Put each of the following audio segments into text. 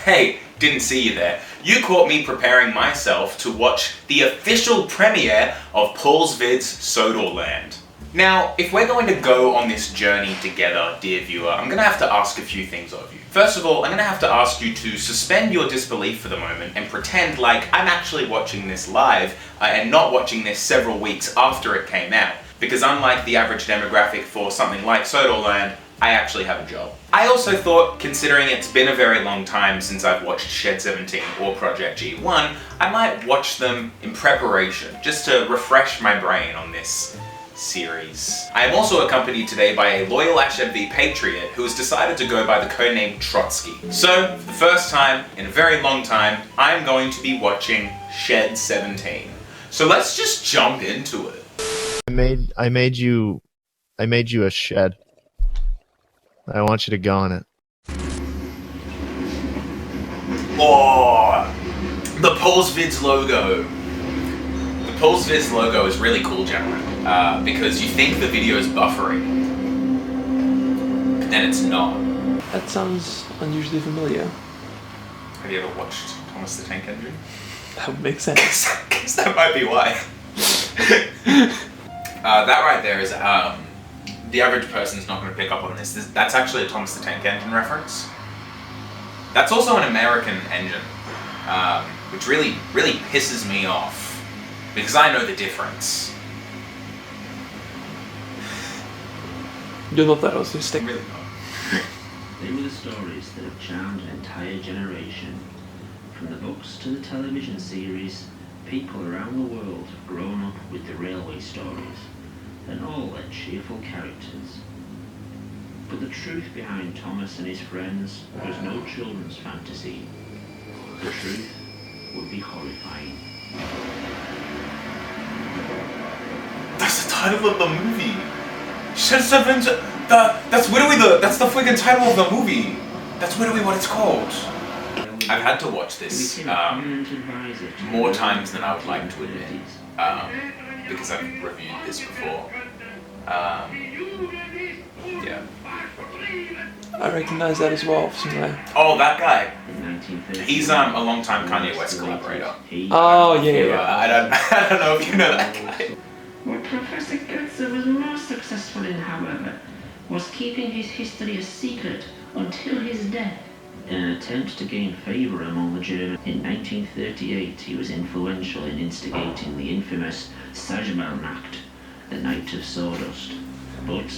Hey, didn't see you there. You caught me preparing myself to watch the official premiere of Paul's Vid's Sodorland. Now, if we're going to go on this journey together, dear viewer, I'm going to have to ask a few things of you. First of all, I'm going to have to ask you to suspend your disbelief for the moment and pretend like I'm actually watching this live and not watching this several weeks after it came out. Because unlike the average demographic for something like Sodorland, I actually have a job. I also thought, considering it's been a very long time since I've watched Shed 17 or Project G1, I might watch them in preparation, just to refresh my brain on this series. I am also accompanied today by a loyal AshMV patriot who has decided to go by the codename Trotsky. So, for the first time in a very long time, I'm going to be watching Shed 17. So let's just jump into it. I made you a shed. I want you to go on it. Oh, the Paul's Vids logo. The Paul's Vids logo is really cool, gentlemen, because you think the video is buffering, but then it's not. That sounds unusually familiar. Have you ever watched Thomas the Tank Engine? That would make sense. Guess that might be why. That right there is, the average person's not going to pick up on this. That's actually a Thomas the Tank Engine reference. That's also an American engine, which really pisses me off, because I know the difference. You love that I was just stick. Really not. They were the stories that have charmed an entire generation. From the books to the television series, people around the world have grown up with the railway stories, and all their cheerful characters. But the truth behind Thomas and his friends was no children's fantasy. The truth would be horrifying. That's the title of the movie. Shed 17. That's literally that's the freaking title of the movie. That's literally what it's called. I've had to watch this more times than I would like to admit, because I've reviewed this before. Yeah. I recognize that as well from somewhere. Oh, that guy. He's a long-time Kanye West collaborator. Oh yeah. I don't know if you know that guy. What Professor Goetze was most successful in, however, was keeping his history a secret until his death. In an attempt to gain favour among the Germans, in 1938 he was influential in instigating the infamous Sajmalnacht, the Night of Sawdust. But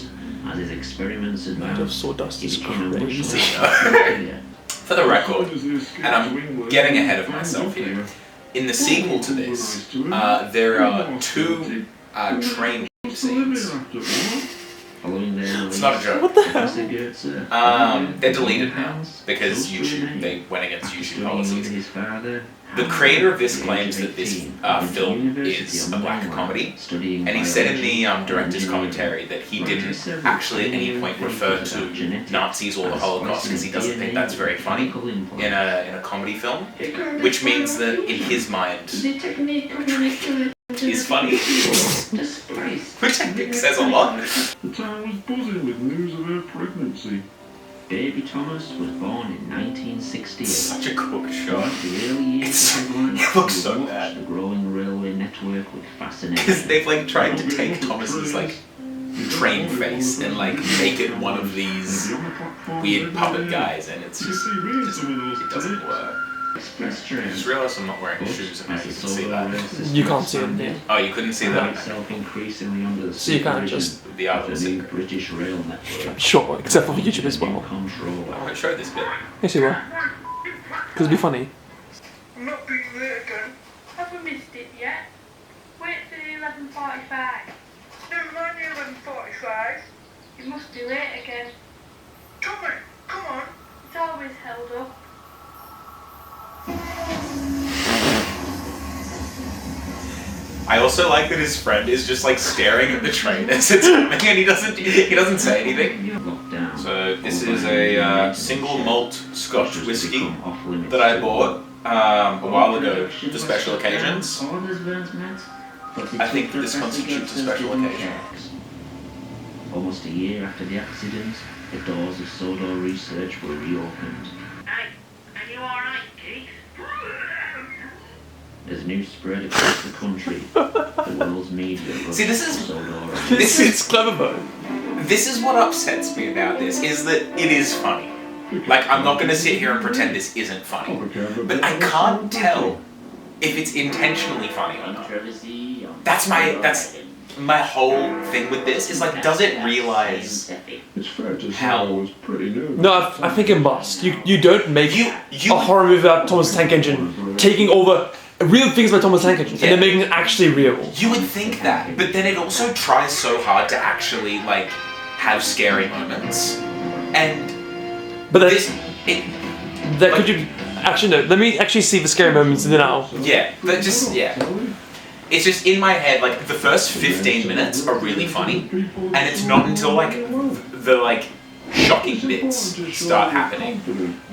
as his experiments Night of advanced, Sawdust he is became a much crazy. less failure. For the record, and I'm getting ahead of myself here, in the sequel to this, there are two train scenes. It's not a joke. What the hell? They're deleted now because they went against YouTube policies. The creator of this claims that this film is a black comedy, and he said in the director's commentary that he didn't actually at any point refer to Nazis or the Holocaust because he doesn't think that's very funny in a comedy film, which means that in his mind, is funny. Which I think says a lot. The town was buzzing with news of her pregnancy. Baby Thomas was born in 1968. Such a cool shot. The early years of his life, It looks he so watched bad. the growing railway network with fascination. Because they've like tried to take Thomas's like train face and like make it one of these weird puppet guys, and it's just it doesn't work. Express I train. just realised I'm not wearing shoes and now you can see that. You can't see it, yeah. Oh, you couldn't see that? Itself increasingly under the So you can't just The other the new secret. British rail network. Sure, except for YouTube as well. Control. I won't show this bit. Yes, you will. Because it'd be funny. I'm not being late again. Have we missed it yet? Wait till 11:45. Never mind the 11:45. It must be late again. Tommy, come on. It's always held up. I also like that his friend is just like staring at the train as it's coming and he doesn't say anything. So this is a single malt Scotch whiskey that I bought a while ago for special occasions. I think this constitutes a special occasion. Almost a year after the accident, the doors of Sodor research were reopened. Hey, are you alright? as news spread across the country, the world's media rushed See, this is- Sodorland. This is- It's clever though. This is what upsets me about this, is that it is funny. Like, I'm not gonna sit here and pretend this isn't funny. But I can't tell if it's intentionally funny or not. Controversy on That's Sodorland. my whole thing with this, is like, does it realize It's fair to say How? I was pretty nervous. No, I think it must. You don't make you a horror movie about Thomas the Tank Engine taking over real things about Thomas the Tank Engine and then making it actually real. You would think that, but then it also tries so hard to actually, like, have scary moments. And But this, that could you actually no? Let me actually see the scary moments now. yeah, but just, yeah. It's just in my head, like, the first 15 minutes are really funny, and it's not until, like, the, like, shocking bits start happening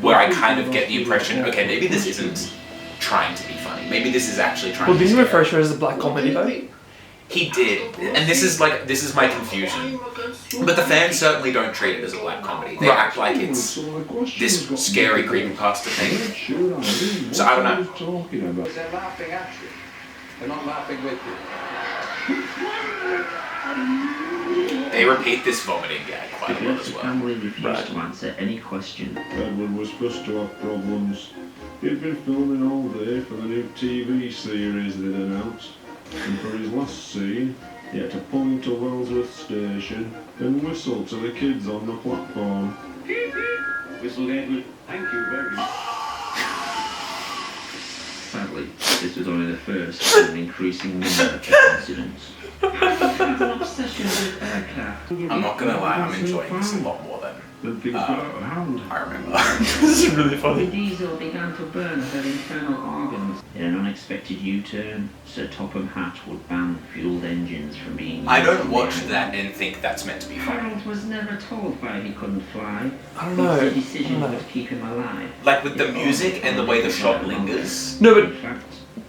where I kind of get the impression, okay, maybe this isn't trying to be funny. Maybe this is actually trying Well, to be didn't you refer scary. to it as a black comedy though? He did, and this is my confusion. But the fans certainly don't treat it as a black comedy. They act like it's this scary creepypasta thing. So I don't know. They're laughing at you. They're not laughing with you. They repeat this vomiting gag The quite a lot director as well. family refused to answer any question. Edward was supposed to have problems. He'd been filming all day for the new TV series they'd announced. And for his last scene, he had to pull into Wellsworth Station and whistle to the kids on the platform. Whistle Edward, thank you very much. Sadly, this was only the first of an increasing number of incidents. He has an obsession with aircraft. I'm not gonna lie, I'm enjoying this a lot more than Then things got out of hand. I remember. This is really The funny. diesel began to burn her internal organs. In an unexpected U-turn, Sir Topham Hatt would ban fueled engines from being used. I don't on watch the that and think that's meant to be funny. Harold was never told why he couldn't fly. I don't know. The decision I don't know. was to keep him alive. Like with the music and the way the shot lingers. No, In but fact,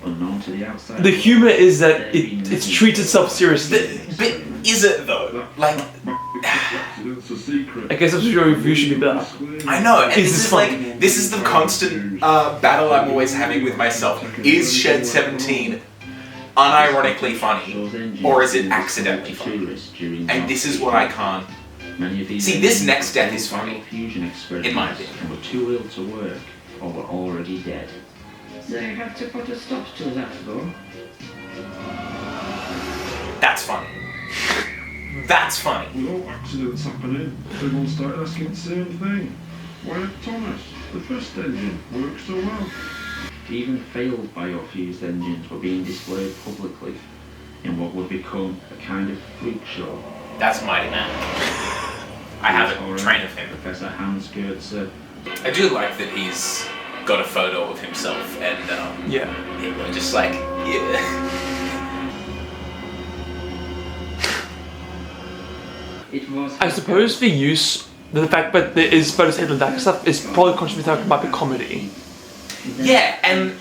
unknown to the outside. the humor is that it's treats itself seriously. But is it though? Like, Accident's a secret. I guess that's what your review should be about. I know, and Is this this is funny? like, this is the constant battle I'm always having with myself. Is Shed 17 unironically funny, or is it accidentally funny? And this is what I can't. See, this next death is funny, in my opinion. And were too ill to work, or were already dead. They had to put a stop to that, though. That's funny. That's funny. With all accidents happening, everyone started asking the same thing. Why did Thomas, the first engine, work so well? Even failed biofused engines were being displayed publicly in what would become a kind of freak show. That's Mighty Man. I have a train of him. Professor Hans Goetze. I do like that he's got a photo of himself and Yeah. Hitler just like, yeah. It was. I suppose the fact that there is photos of Hitler and that stuff is probably contributing to might be comedy. Yeah, and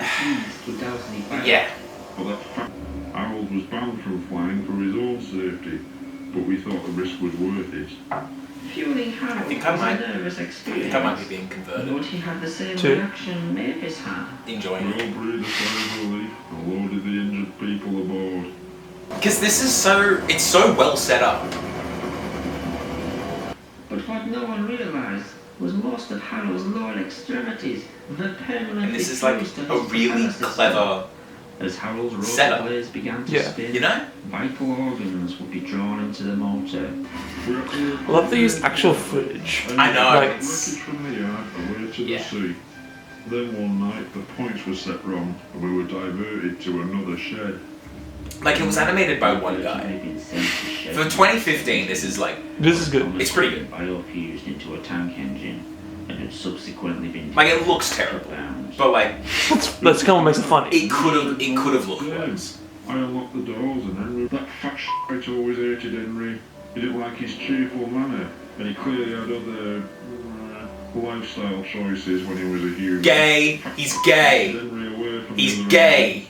yeah. Well, that's fact. Harold was banned from flying for his own safety, but we thought the risk was worth it. Fueling Harold think I was might- a nervous I experience. think I might be being converted. But he had the same Two. reaction Mavis had. Enjoying We it. all breathed a sigh of relief and loaded the injured people aboard. Because this is it's so well set up. But what no one realised was most of Harold's lower extremities were permanently And this is like fused to a his really nervous system. clever, As Harold's rotor setup. blades began to Yeah. spin, you know? vital organs would be drawn into the motor. I love they use actual footage. I know, Like- it's, Wreckage from the yard away to Yeah. the sea. Then one night the points were set wrong and we were diverted to another shed. like it was animated by one guy. They'd been sent to shed. For 2015, this is like, This is good. It's pretty good. Biofused into a tank engine and had subsequently been it looks terrible. bound. But like, That's kind of what makes it funny. it could have looked worse. I unlocked the doors and Henry, that fat shite always hated Henry. He didn't like his cheerful manner and he clearly had other lifestyle choices when he was a human. Gay. He's gay. Henry away from He's the other gay.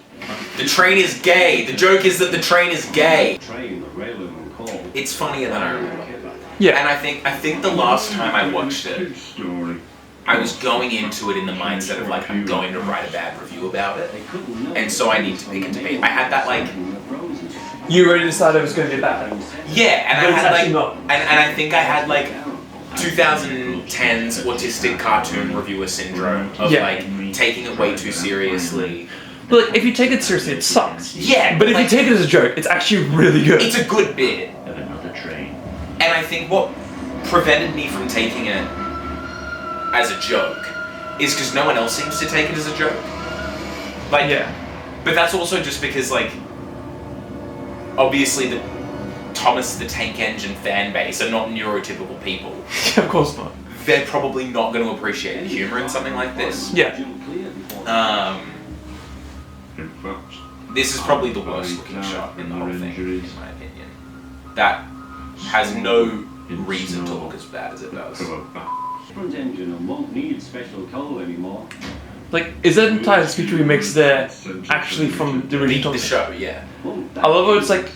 The train is gay. The joke is that the train is gay. Train, the railroad call. It's funnier than I remember. Yeah. And I think the last time I watched it, Kid's story. I was going into it in the mindset of like, I'm going to write a bad review about it, and so I need to pick it to beat. I had that like, You already decided it was going to be bad. yeah, and But I it's had like, actually not. and I think I had like 2010's autistic cartoon reviewer syndrome of Yeah. like taking it way too seriously. But like, if you take it seriously, it sucks. Yeah, But if you like, take it as a joke, it's actually really good. it's a good bit, Of another train. and I think what prevented me from taking it as a joke is because no one else seems to take it as a joke. Like, Yeah. but that's also just because, like, obviously the Thomas the Tank Engine fan base are not neurotypical people. Of course not. They're probably not going to appreciate the humor in something like this. Yeah. In fact, This is probably the worst looking shot in the whole thing, in my opinion. That has no reason to look as bad as it does. Front engine won't need special coal anymore. Like, is that entire speech remix there actually from the original? The show, yeah. I love how it's like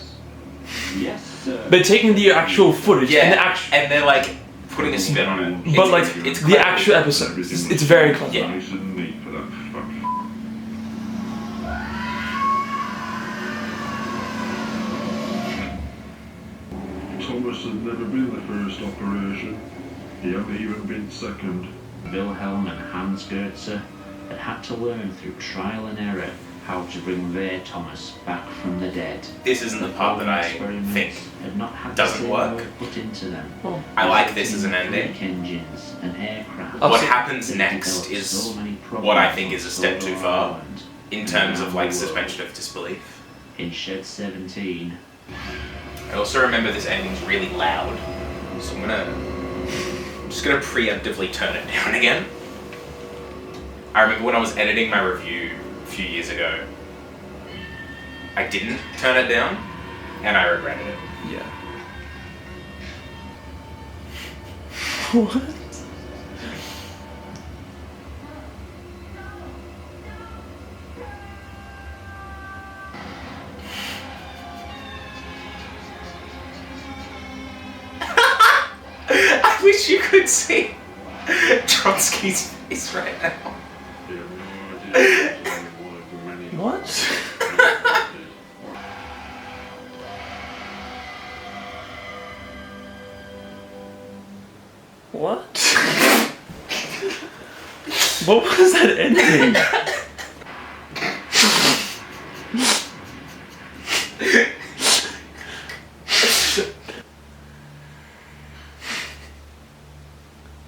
Yes, sir. they're taking the actual footage Yeah, and the actual, and they're like putting a spin on it. but like it's the clever. actual episode, it's very clever. Yeah. Nice and neat for that fact. Thomas had never been the first operation. He hadn't even been second. Wilhelm and Hans Goetze had had to learn through trial and error how to bring their Thomas back from the dead. This isn't the part that I Experiments think had not had doesn't the same work. work put into them. Well, I like this as an ending. Brake engines and aircraft. What Absolutely. happens that next developed is so many what I problems think on is a step too far Sodorland in terms of like and suspension of disbelief. in Shed 17. I also remember this ending's really loud, so I'm just gonna preemptively turn it down again. I remember when I was editing my review a few years ago, I didn't turn it down, and I regretted it. Yeah. What? I wish you could see Trotsky's face right now. He had no idea he was only one of the many. What? What? What was that ending?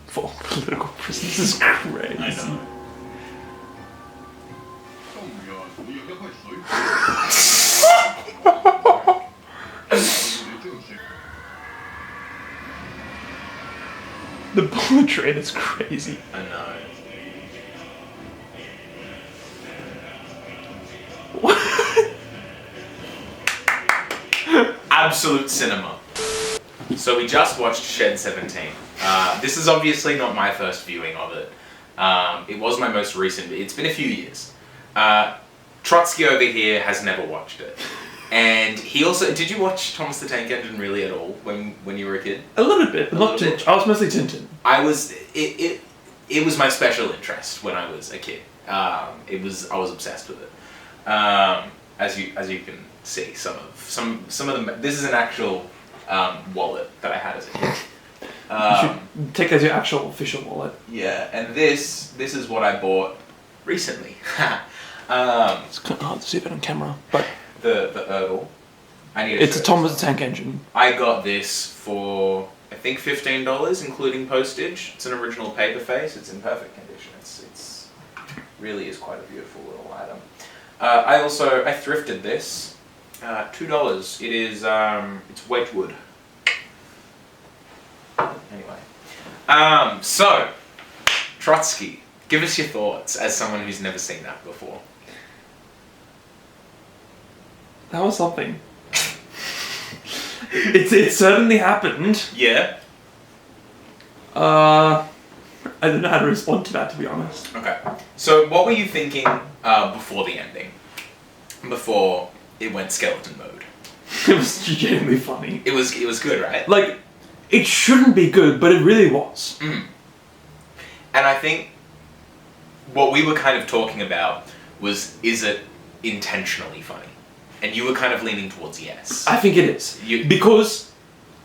For political prisoners is crazy. I know. The bullet train is crazy. I know. What? Absolute cinema. So we just watched Shed 17. This is obviously not my first viewing of it. It was my most recent. It's been a few years. Trotsky over here has never watched it. And he also... Did you watch Thomas the Tank Engine really at all when you were a kid? A little bit, but A not little too bit. much. I was mostly Tintin. I was... It was my special interest when I was a kid. I was obsessed with it. As you can see, some of them... This is an actual wallet that I had as a kid. You should take that as your actual official wallet. Yeah, and this is what I bought recently. It's kind of hard to see that on camera, but the Erdl. I need. it's a Thomas the Tank Engine. I got this for I think $15, including postage. It's an original paper face. It's in perfect condition. It's really is quite a beautiful little item. I thrifted this. $2. It is it's Wedgwood. Anyway, so Trotsky, give us your thoughts as someone who's never seen that before. That was something. It certainly happened. Yeah. I don't know how to respond to that, to be honest. Okay. So, what were you thinking before the ending? Before it went skeleton mode? It was genuinely funny. It was good, right? Like, it shouldn't be good, but it really was. And And I think what we were kind of talking about was, is it intentionally funny? And you were kind of leaning towards yes. I think it is. You- Because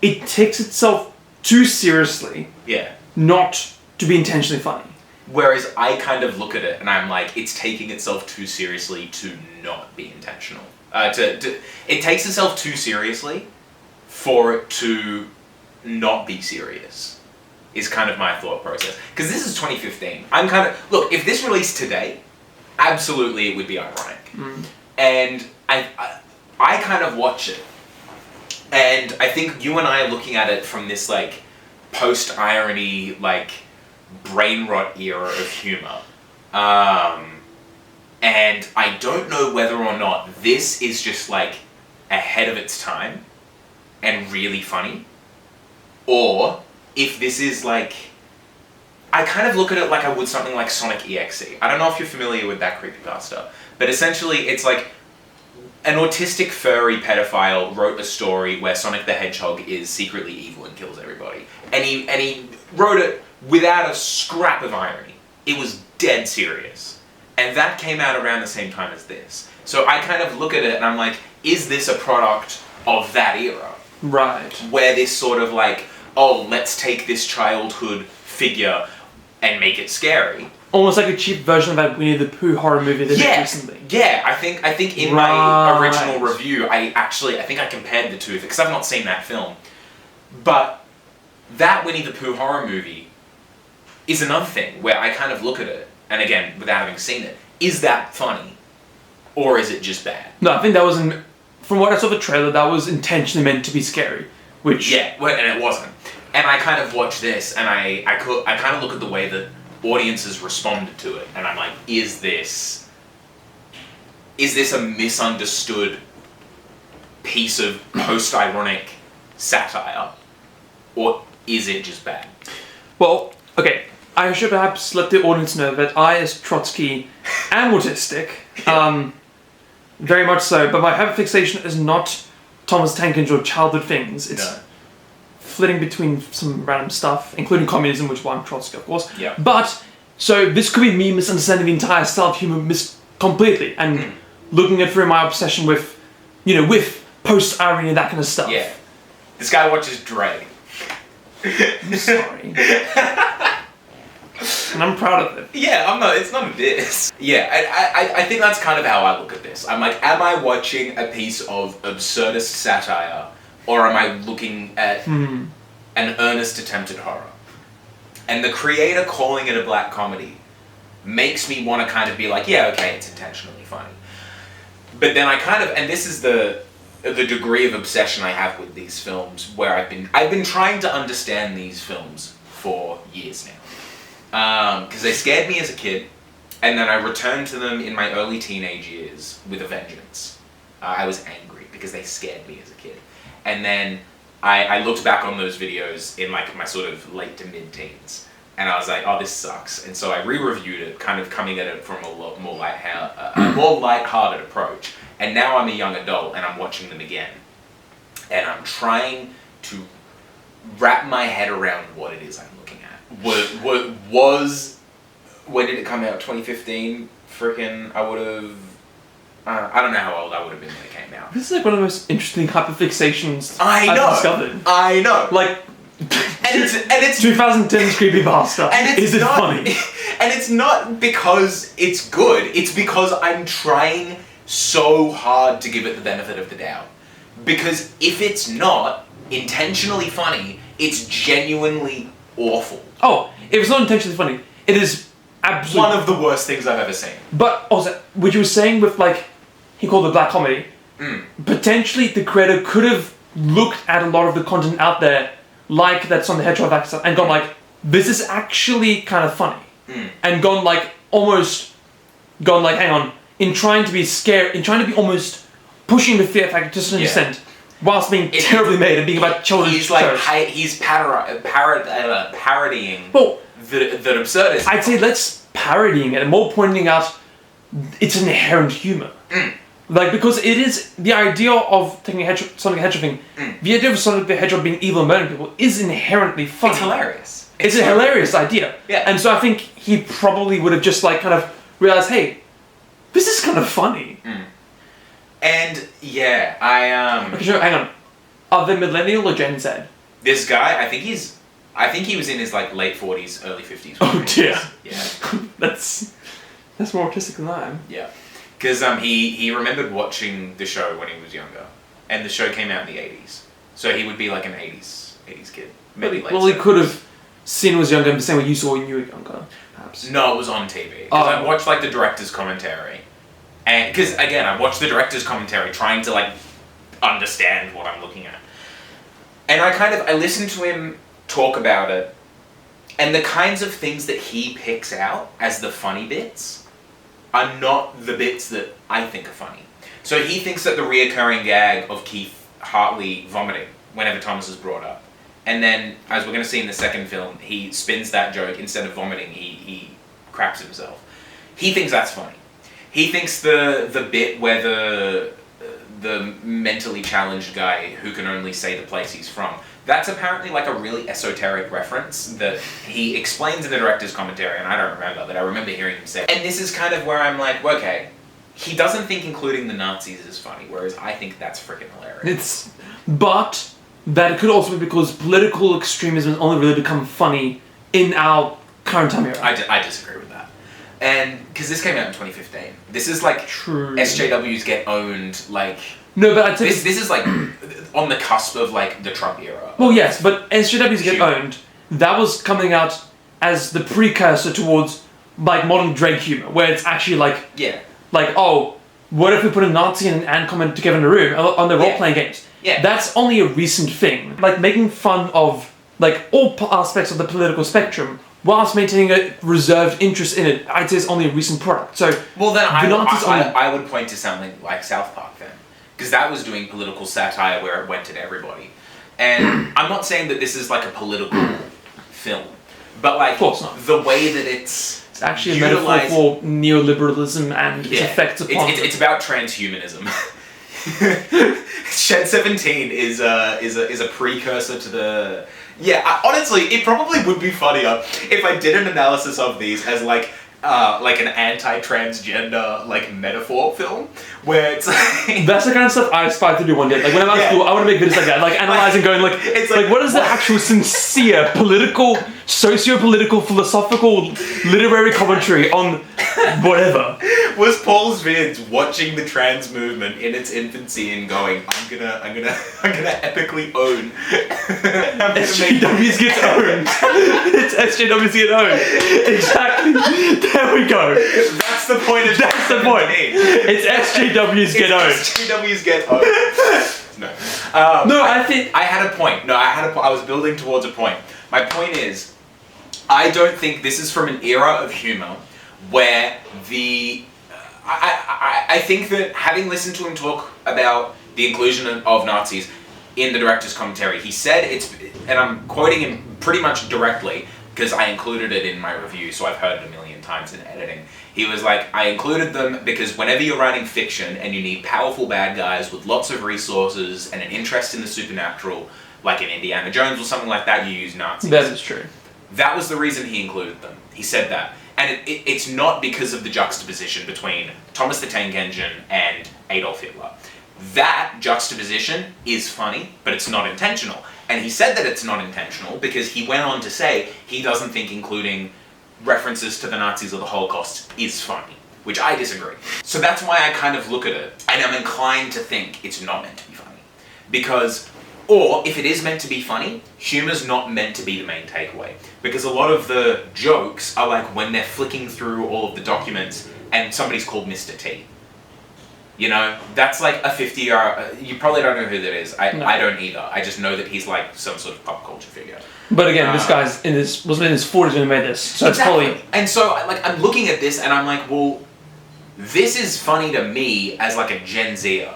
it takes itself too seriously, Yeah. not to be intentionally funny. Whereas I kind of look at it and I'm like, it's taking itself too seriously to not be intentional. It takes itself too seriously for it to not be serious, is kind of my thought process. Because this is 2015. I'm kind of, look, if this released today, absolutely it would be ironic. And I kind of watch it. And I think you and I are looking at it from this like post-irony, like brain rot era of humor. And I don't know whether or not this is just like ahead of its time and really funny, or if this is like, I kind of look at it like I would something like Sonic EXE. I don't know if you're familiar with that creepypasta, but essentially it's like an autistic furry pedophile wrote a story where Sonic the Hedgehog is secretly evil and kills everybody. And he wrote it without a scrap of irony. It was dead serious. And that came out around the same time as this. So I kind of look at it and I'm like, is this a product of that era? Right. Where this sort of like, oh, let's take this childhood figure and make it scary. Almost like a cheap version of that Winnie the Pooh horror movie they did recently. Yeah, I think in my original review, I think I compared the two, because I've not seen that film. But that Winnie the Pooh horror movie is another thing where I kind of look at it, and again, without having seen it, is that funny? Or is it just bad? No, I think that was, from what I saw the trailer, that was intentionally meant to be scary. Which... Yeah, well, and it wasn't. And I kind of watch this, and I kind of look at the way that audiences responded to it, and I'm like, is this a misunderstood piece of post-ironic satire, or is it just bad? Well, okay, I should perhaps let the audience know that I, as Trotsky, am autistic, very much so, but my hyperfixation is not Thomas Tank Engine or childhood things. It's flitting between some random stuff, including communism, which I'm Trotsky, of course. Yeah. But, so this could be me misunderstanding the entire style of humor completely, and looking at through my obsession with, with post-irony and that kind of stuff. Yeah. This guy watches Drag. I'm sorry. And I'm proud of it. Yeah, it's not a diss. Yeah, I think that's kind of how I look at this. I'm like, am I watching a piece of absurdist satire, or am I looking at an earnest attempt at horror? And the creator calling it a black comedy makes me want to kind of be like, yeah, okay, it's intentionally funny. But then I kind of, and this is the degree of obsession I have with these films, where I've been trying to understand these films for years now. Because they scared me as a kid, and then I returned to them in my early teenage years with a vengeance. I was angry because they scared me as a kid. And then I looked back on those videos in like my sort of late to mid-teens, and I was like, oh, this sucks. And so I re-reviewed it, kind of coming at it from a lot more light-hearted approach. And now I'm a young adult, and I'm watching them again. And I'm trying to wrap my head around what it is I'm looking at. When did it come out? 2015? Frickin', I would have... I don't know how old I would have been when it came out. This is like one of the most interesting hyperfixations I've discovered. I know. Like, and it's 2010's creepypasta. And is it funny? And it's not because it's good. It's because I'm trying so hard to give it the benefit of the doubt. Because if it's not intentionally funny, it's genuinely awful. Oh, if it's not intentionally funny, it is absolutely... one of the worst things I've ever seen. But also, what you were saying with like, he called it black comedy, potentially the creator could have looked at a lot of the content out there, like that Sonic the Hedgehog stuff, and gone like, this is actually kind of funny. And gone like, hang on, in trying to be scared, in trying to be almost pushing the fear factor to an extent, whilst being terribly made and being about children's He's like, he's parodying that absurdism. I'd say less parodying it and more pointing out its inherent humor. Like, because it is the idea of taking Sonic the Hedgehog thing, the idea of Sonic the Hedgehog being evil and murdering people is inherently funny. It's hilarious. It's a hilarious idea. Yeah. And so I think he probably would have just like kind of realized, hey, this is kind of funny. And yeah, Okay, sure, hang on. Are they millennial or Gen Z? this guy, I think he was in his like late 40s, early 50s. Oh dear. Yeah. That's more autistic than I am. Yeah. Because he remembered watching the show when he was younger, and the show came out in the 80s, so he would be like an 80s kid. Maybe late Well, he 70s. could have seen it was younger the same way you saw when you were younger, perhaps. No, it was on TV. Because I Oh. watched like the director's commentary, and because again I watched the director's commentary trying to like understand what I'm looking at, and I listened to him talk about it, and the kinds of things that he picks out as the funny bits are not the bits that I think are funny. So he thinks that the reoccurring gag of Keith Hartley vomiting whenever Thomas is brought up, and then, as we're going to see in the second film, he spins that joke, instead of vomiting, he craps himself. He thinks that's funny. He thinks the bit where the mentally challenged guy who can only say the place he's from, that's apparently like a really esoteric reference that he explains in the director's commentary, and I don't remember, but I remember hearing him say. And this is kind of where I'm like, okay, he doesn't think including the Nazis is funny, whereas I think that's freaking hilarious. But that could also be because political extremism has only really become funny in our current time era. I disagree with that. And because this came out in 2015, this is like True. SJWs get owned, like No, but I'd say this is like on the cusp of like the Trump era. well, yes, but SJWs get Humor. owned. That was coming out as the precursor towards like modern Drake humor, where it's actually like Yeah. oh, what if we put a Nazi and an Ant-comment together in a room on the role-playing games? Yeah. That's only a recent thing. Like making fun of like all aspects of the political spectrum whilst maintaining a reserved interest in it, I'd say it's only a recent product. So Well, then the Nazis only... I would point to something like South Park then, because that was doing political satire where it went at everybody. And I'm not saying that this is like a political film, but like Of course not. the way that it's actually a metaphor for neoliberalism and its Yeah, effects upon it's about transhumanism. Shed 17 is a precursor to the. Yeah, honestly, it probably would be funnier if I did an analysis of these as like an anti-transgender like metaphor film where it's like That's the kind of stuff I aspire to do one day. Like when I'm out of Yeah. school, I want to make videos like that, like analyzing, going like, It's like, like, what is the actual sincere political, socio-political, philosophical, literary commentary on whatever? was Paul's vids watching the trans movement in its infancy and going, I'm gonna epically own. I'm gonna make- SJWs get owned. It's SJWs get owned. Exactly. There we go. That's the point of That's the point. It's SJWs get owned. SJWs get owned. No. No, I think I had a point. No, I was building towards a point. My point is, I don't think this is from an era of humor where I think that having listened to him talk about the inclusion of Nazis in the director's commentary, he said and I'm quoting him pretty much directly because I included it in my review, so I've heard it a million times in editing. He was like, I included them because whenever you're writing fiction and you need powerful bad guys with lots of resources and an interest in the supernatural, like in Indiana Jones or something like that, you use Nazis. that is true. That was the reason he included them. He said that. And it's not because of the juxtaposition between Thomas the Tank Engine and Adolf Hitler. That juxtaposition is funny, but it's not intentional. And he said that it's not intentional because he went on to say he doesn't think including references to the Nazis or the Holocaust is funny, which I disagree. So that's why I kind of look at it, and I'm inclined to think it's not meant to be funny. Because, or if it is meant to be funny, humor's not meant to be the main takeaway. Because a lot of the jokes are like when they're flicking through all of the documents and somebody's called Mr. T. You know, that's like a 50-year... You probably don't know who that is. No. I don't either. I just know that he's like some sort of pop culture figure. But again, this guy's was in his 40s when he made this, so it's probably... And so, like, I'm looking at this and I'm like, well, this is funny to me as like a Gen Zer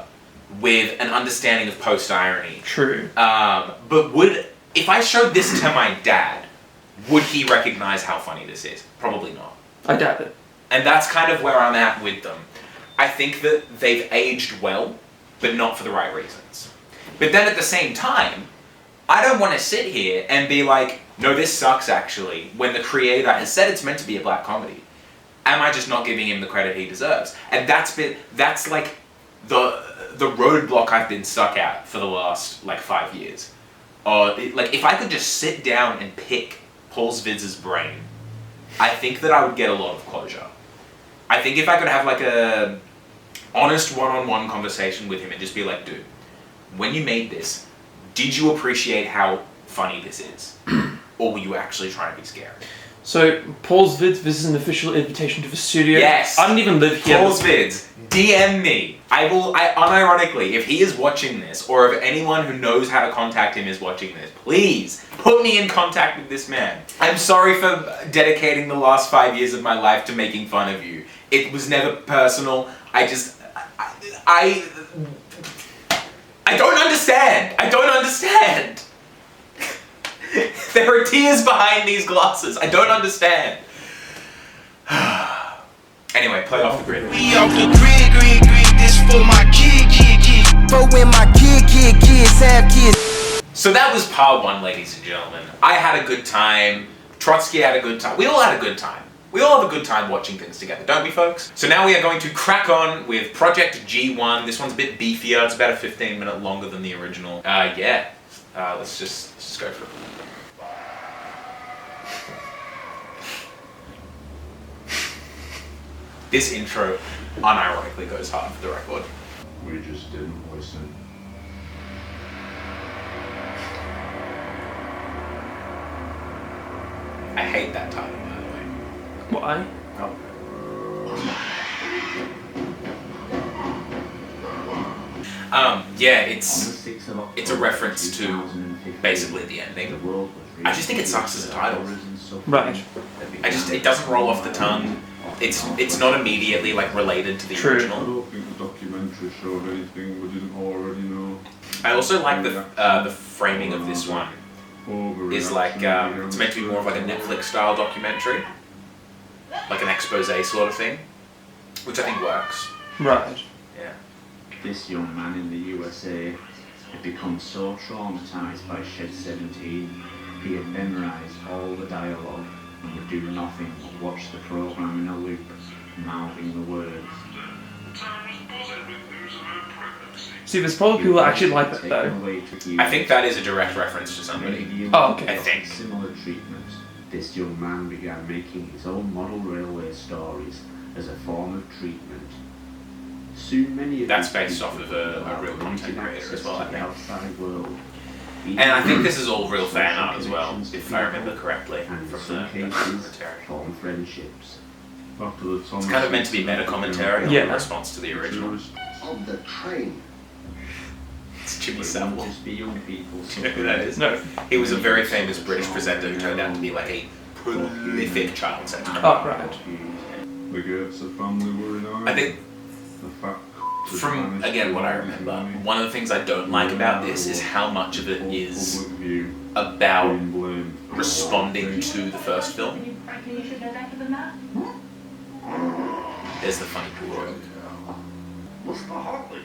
with an understanding of post-irony. True. But if I showed this to my dad, would he recognize how funny this is? Probably not. I doubt it. And that's kind of where I'm at with them. I think that they've aged well, but not for the right reasons. But then at the same time, I don't want to sit here and be like, no, this sucks actually, when the creator has said it's meant to be a black comedy, am I just not giving him the credit he deserves? And that's like the roadblock I've been stuck at for the last like 5 years. Like if I could just sit down and pick Paul's Vids' brain, I think that I would get a lot of closure. I think if I could have like a honest one-on-one conversation with him and just be like, dude, when you made this, did you appreciate how funny this is? Or were you actually trying to be scary? So, Paul's Vids, this is an official invitation to the studio. Yes! I don't even live here. Paul's Vids, DM me. I unironically, if he is watching this, or if anyone who knows how to contact him is watching this, please put me in contact with this man. I'm sorry for dedicating the last 5 years of my life to making fun of you. It was never personal. I don't understand. I don't understand. There are tears behind these glasses. I don't understand. Anyway, play off the grid. We off the grid, this for my kid. For when my kids have kids. So that was part 1, ladies and gentlemen. I had a good time. Trotsky had a good time. We all had a good time. We all have a good time watching things together, don't we, folks? So now we are going to crack on with Project G1. This one's a bit beefier. It's about a 15-minute longer than the original. Let's just go for it. This intro unironically goes hard for the record. We just didn't listen. I hate that title, by the way. Why? Oh. Yeah, it's a reference to basically the ending. I just think it sucks as a title. Right. It doesn't roll off the tongue. It's not immediately like related to the True. I original. don't think the documentary showed anything we didn't already know. I also like the framing of this one. Is like it's meant to be more of like a Netflix style documentary, like an expose sort of thing, which I think works. Right. Yeah. This young man in the USA had become so traumatized by Shed 17, he had memorized all the dialogue and would do nothing but watch the program in a loop, mouthing the words. See, there's probably people that actually like that though. I think that is a direct reference to somebody. Oh, okay. I think. Similar treatment. This young man began making his own model railway stories as a form of treatment. Soon many of That's these based people off of a developed real content limited creator access as well, to I the think. outside world. And I think this is all real fan art as well, if I remember correctly And in from some the cases, commentary. form friendships. After the It's kind of meant to be meta commentary Yeah. in response to the original. On the train. It's Jimmy It Savile. won't just be young people Do you know who that is? No. He was a very famous British presenter who turned out to be like a prolific child sex predator. Oh, right. The Goethe family were in Ireland. I think The fat from, again, what I remember, one of the things I don't like about this is how much of it is public view about being blamed for responding to the first film. You reckon you should know better than that? There's the funny joke. Mr. Hartley,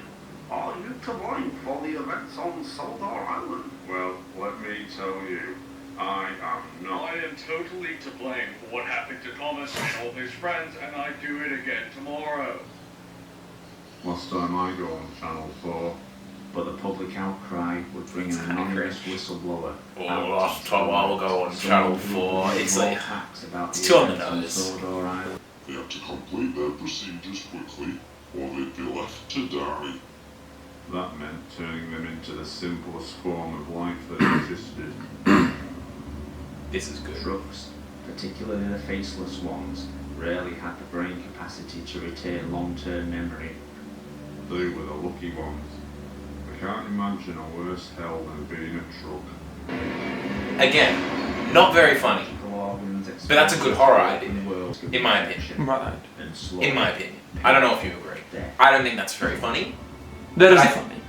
are you to blame for the events on Sodorland? Well, let me tell you, I am not. I am totally to blame for what happened to Thomas and all his friends, and I do it again tomorrow. Last time I go on Channel 4, But the public outcry would bring an anonymous whistleblower. Oh, last time I'll go on Channel 4. It's like, it's too on the nose. They have to complete their procedures quickly, or they'd be left to die. that meant turning them into the simplest form of life that existed. This is good. Trucks, particularly the faceless ones, rarely had the brain capacity to retain long-term memory. They were the lucky ones. I can't imagine a worse hell than being a truck. Again, not very funny. But that's a good horror idea, in my opinion. Right. In my opinion. I don't know if you agree. I don't think that's very funny. That is I- funny.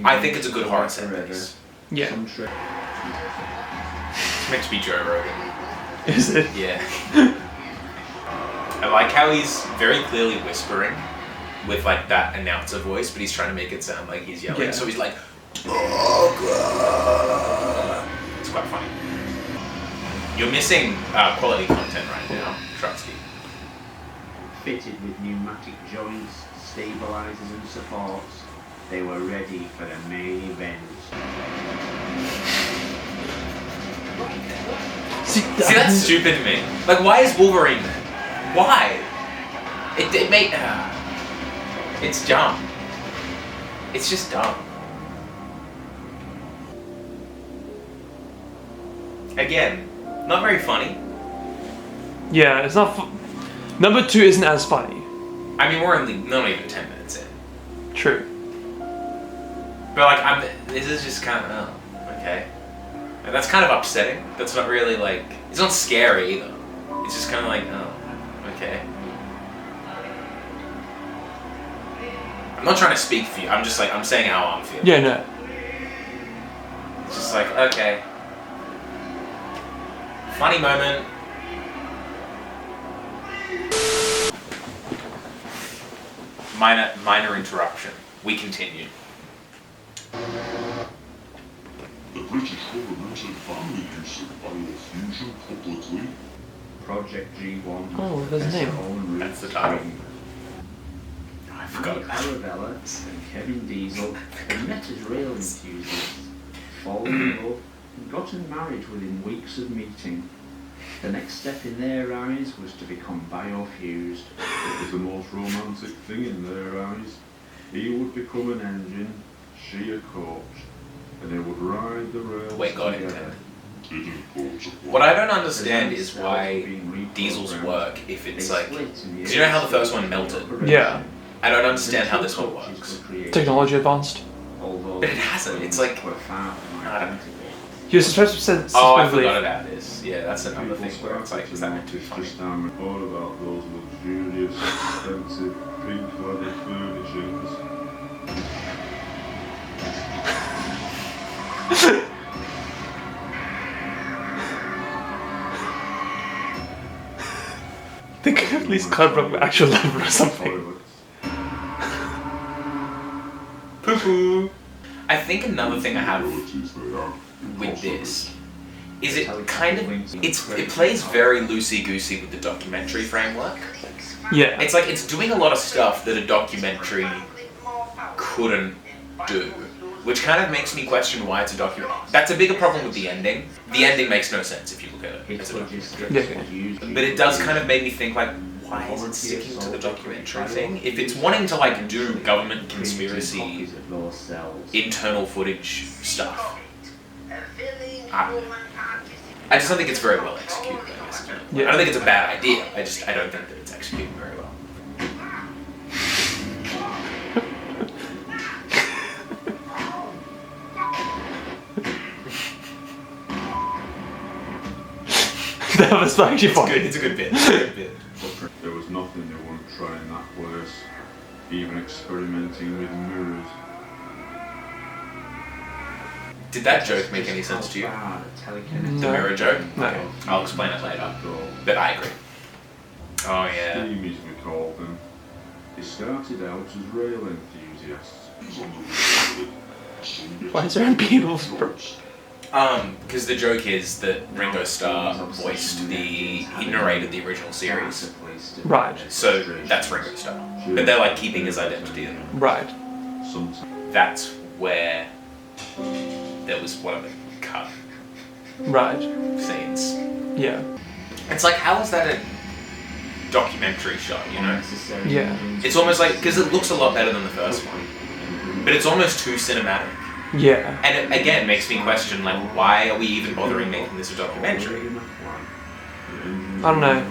I think it's a good horror set piece. Yeah. It's meant to be Joe Rogan. Is it? Yeah. I like how he's very clearly whispering with like that announcer voice, but he's trying to make it sound like he's yelling. Yeah. So he's like, it's quite funny. You're missing quality content right now, Trotsky. Fitted with pneumatic joints, stabilizers and supports, they were ready for the main event. See, that's stupid to me. Like, why is Wolverine there? Why? It made... it's dumb. It's just dumb. Again, not very funny. Yeah, it's not. Number 2 isn't as funny. I mean, we're only not even 10 minutes in. True. But like, this is just kind of okay. And that's kind of upsetting. That's not really like, it's not scary either. It's just kind of like, oh, okay. I'm not trying to speak for you. I'm just like, I'm saying how I'm feeling. Yeah, no. It's just like, okay. Funny moment. Minor interruption. We continue. The British government had banned the use of biofusion publicly. Project G1. Oh, there's a name. That's the title. I forgot. Arabella and Kevin Diesel had met as rail enthusiasts, fallen in love, and gotten married within weeks of meeting. The next step in their eyes was to become biofused. It was the most romantic thing in their eyes. He would become an engine, she a coach, and they would ride the rails together. What I don't understand is why diesels work if it's like, because you know how the first one melted? Yeah. I don't understand how this one works. Technology advanced. But it hasn't. It's like, I don't know. You're supposed to say. Oh, I forgot about this. Yeah, that's another thing where it's like, is that meant to be funny? All about those luxurious, expensive, pink leather furnishings. They could at least cover up actual leather or something. Poo poo. I think another thing I have with this is it kind of it plays very loosey-goosey with the documentary framework. Yeah. It's like it's doing a lot of stuff that a documentary couldn't do, which kind of makes me question why it's a documentary. That's a bigger problem with the ending. The ending makes no sense if you look at it as a documentary. Yeah. But it does kind of make me think like, why is it sticking to the documentary thing? If it's wanting to like do government conspiracy, internal footage stuff, I just don't think it's very well executed. I guess. Yeah. I don't think it's a bad idea. I don't think that it's executed very well. That was actually funny. It's a good bit. It's a good bit. There was nothing they wouldn't try in that place, even experimenting with mirrors. Did that joke make any sense to you? The mirror joke? No. Okay. I'll explain it later. But I agree. Oh yeah. Steamies, we called them. They started out as rail enthusiasts. Why is there a Beatles? Because the joke is that Ringo Starr he narrated the original series. Right. So that's Ringo Starr. But they're like keeping his identity in them. Right. That's where there was one of the cut Right. scenes. Yeah. It's like, how is that a documentary shot, you know? Yeah. It's almost like, because it looks a lot better than the first one. But it's almost too cinematic. Yeah. And it, again, makes me question, like, why are we even bothering making this a documentary? I don't know.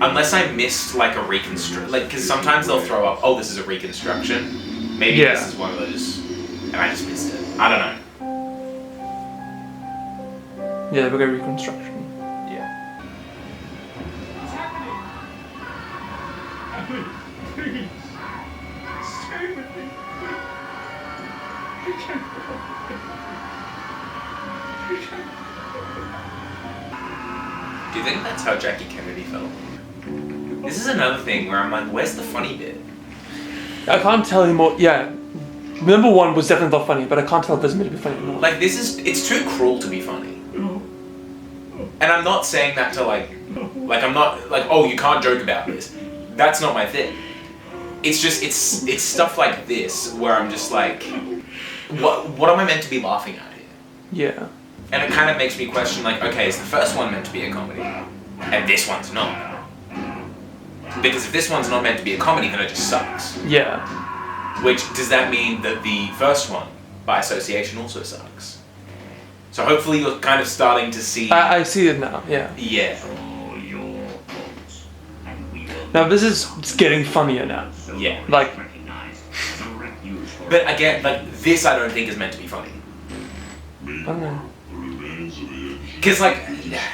Unless I missed, like, a reconstruction. Like, because sometimes they'll throw up, oh, this is a reconstruction. Maybe Yeah. this is one of those, and I just missed it. I don't know. Yeah, we're going reconstruction. Yeah. What's happening? Please. Stay with me. Do you think that's how Jackie Kennedy felt? This is another thing where I'm like, where's the funny bit? I can't tell anymore. Yeah. Number 1 was definitely not funny, but I can't tell if there's meant to be funny or not. Like, it's too cruel to be funny. And I'm not saying that to like I'm not like, oh, you can't joke about this. That's not my thing. It's just, it's stuff like this where I'm just like, what am I meant to be laughing at here? Yeah. And it kind of makes me question, like, okay, is the first one meant to be a comedy? And this one's not. Because if this one's not meant to be a comedy, then it just sucks. Yeah. Which, does that mean that the first one, by association, also sucks? So hopefully you're kind of starting to see... I see it now, yeah. Yeah. Now this is it's getting funnier now. Yeah. Like... But again, like, this I don't think is meant to be funny. I don't know. Because, like,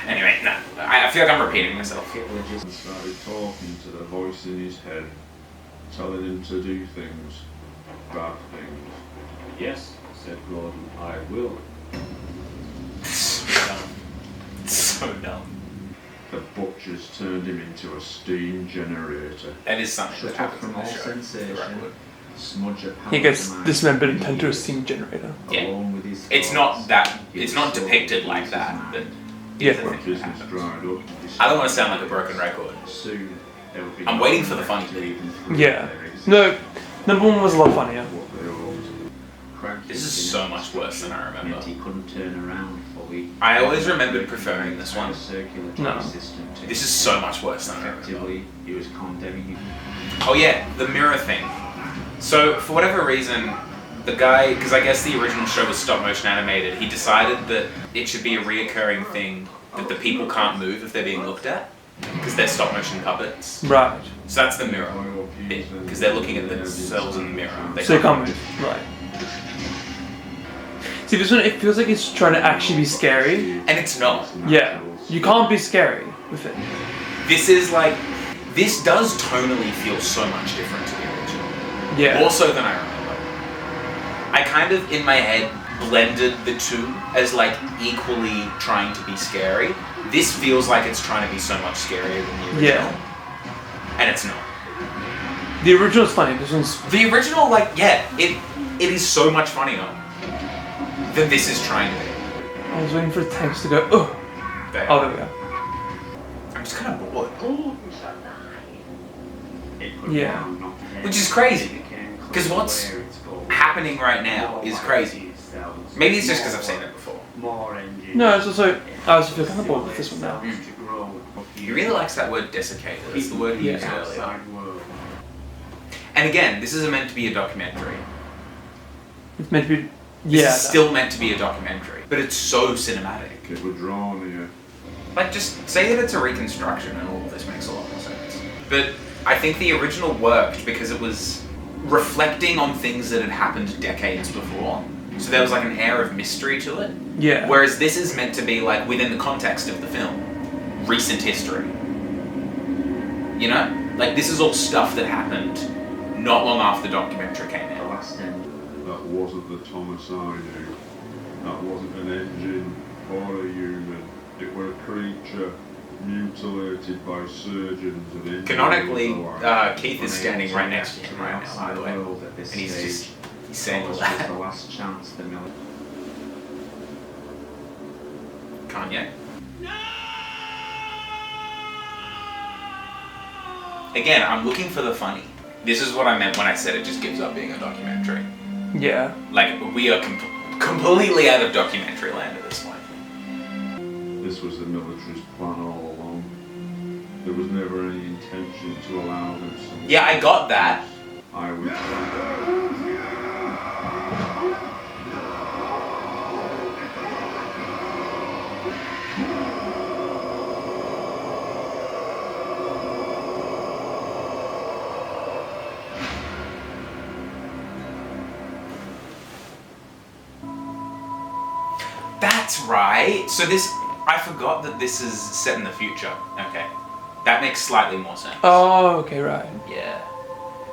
anyway, no. I feel like I'm repeating myself. He started talking to the voice in his head, telling him to do things, bad things. Yes, said Gordon, I will. So dumb. The butchers turned him into a steam generator. That is something that Shut off happens from in all the show. sensation. Smudge a He gets power dismembered into a steam generator. Yeah. along with his It's not that, it's not depicted like that, but Yeah. it's a thing that Business happens. dried up. I don't want to sound like a broken record. Soon, there would be I'm waiting for the funny bit. Yeah. No, number one was a lot funnier. This is so much worse than I remember. He couldn't turn around fully. I always remembered preferring this one. No. This is so much worse than I remember. Effectively, he was condemning Oh yeah, the mirror thing. So, for whatever reason, the guy, because I guess the original show was stop motion animated, he decided that it should be a reoccurring thing that the people can't move if they're being looked at, because they're stop motion puppets. Right. So that's the mirror bit, because they're looking at themselves in the mirror. So you can't move. Right. See, this one, it feels like it's trying to actually be scary. And it's not. Yeah. You can't be scary with it. This is like, this does tonally feel so much different to the original. Yeah. More so than I remember. I kind of, in my head, blended the two as like equally trying to be scary. This feels like it's trying to be so much scarier than the original. Yeah. And it's not. The original's funny. This one's... The original, like, yeah, it is so much funnier than this is trying to be. I was waiting for the tanks to go, oh. There. Oh, there we go. I'm just kind of bored. Yeah. Which is crazy. Because what's happening right now is crazy. Maybe it's just because I've seen it before. No, it's also... I also feel kind of bored with this one now. He really likes that word desiccated. That's the word he used Yeah. earlier. And again, this is meant to be a documentary. It's meant to be... This Yeah. is still meant to be a documentary. But it's so cinematic. It was drawn here. Like, just say that it's a reconstruction and all of this makes a lot more sense. But I think the original worked because it was reflecting on things that had happened decades before. So there was like an air of mystery to it. Yeah. Whereas this is meant to be like within the context of the film. Recent history. You know? Like, this is all stuff that happened not long after the documentary came out. That wasn't the Thomas I knew. That wasn't an engine or a human. It were a creature mutilated by surgeons and engineers. Canonically, alike. Keith is standing right next to him right now, by the way. And he's saying all that. the last chance the military. Kanye. Again, I'm looking for the funny. This is what I meant when I said it just gives up being a documentary. Yeah. Like, we are completely out of documentary land at this point. This was the military's plan all along. There was never any intention to allow them some... Yeah, I got that. I was... That's right. So this, I forgot that this is set in the future. Okay. That makes slightly more sense. Oh, okay, right. Yeah.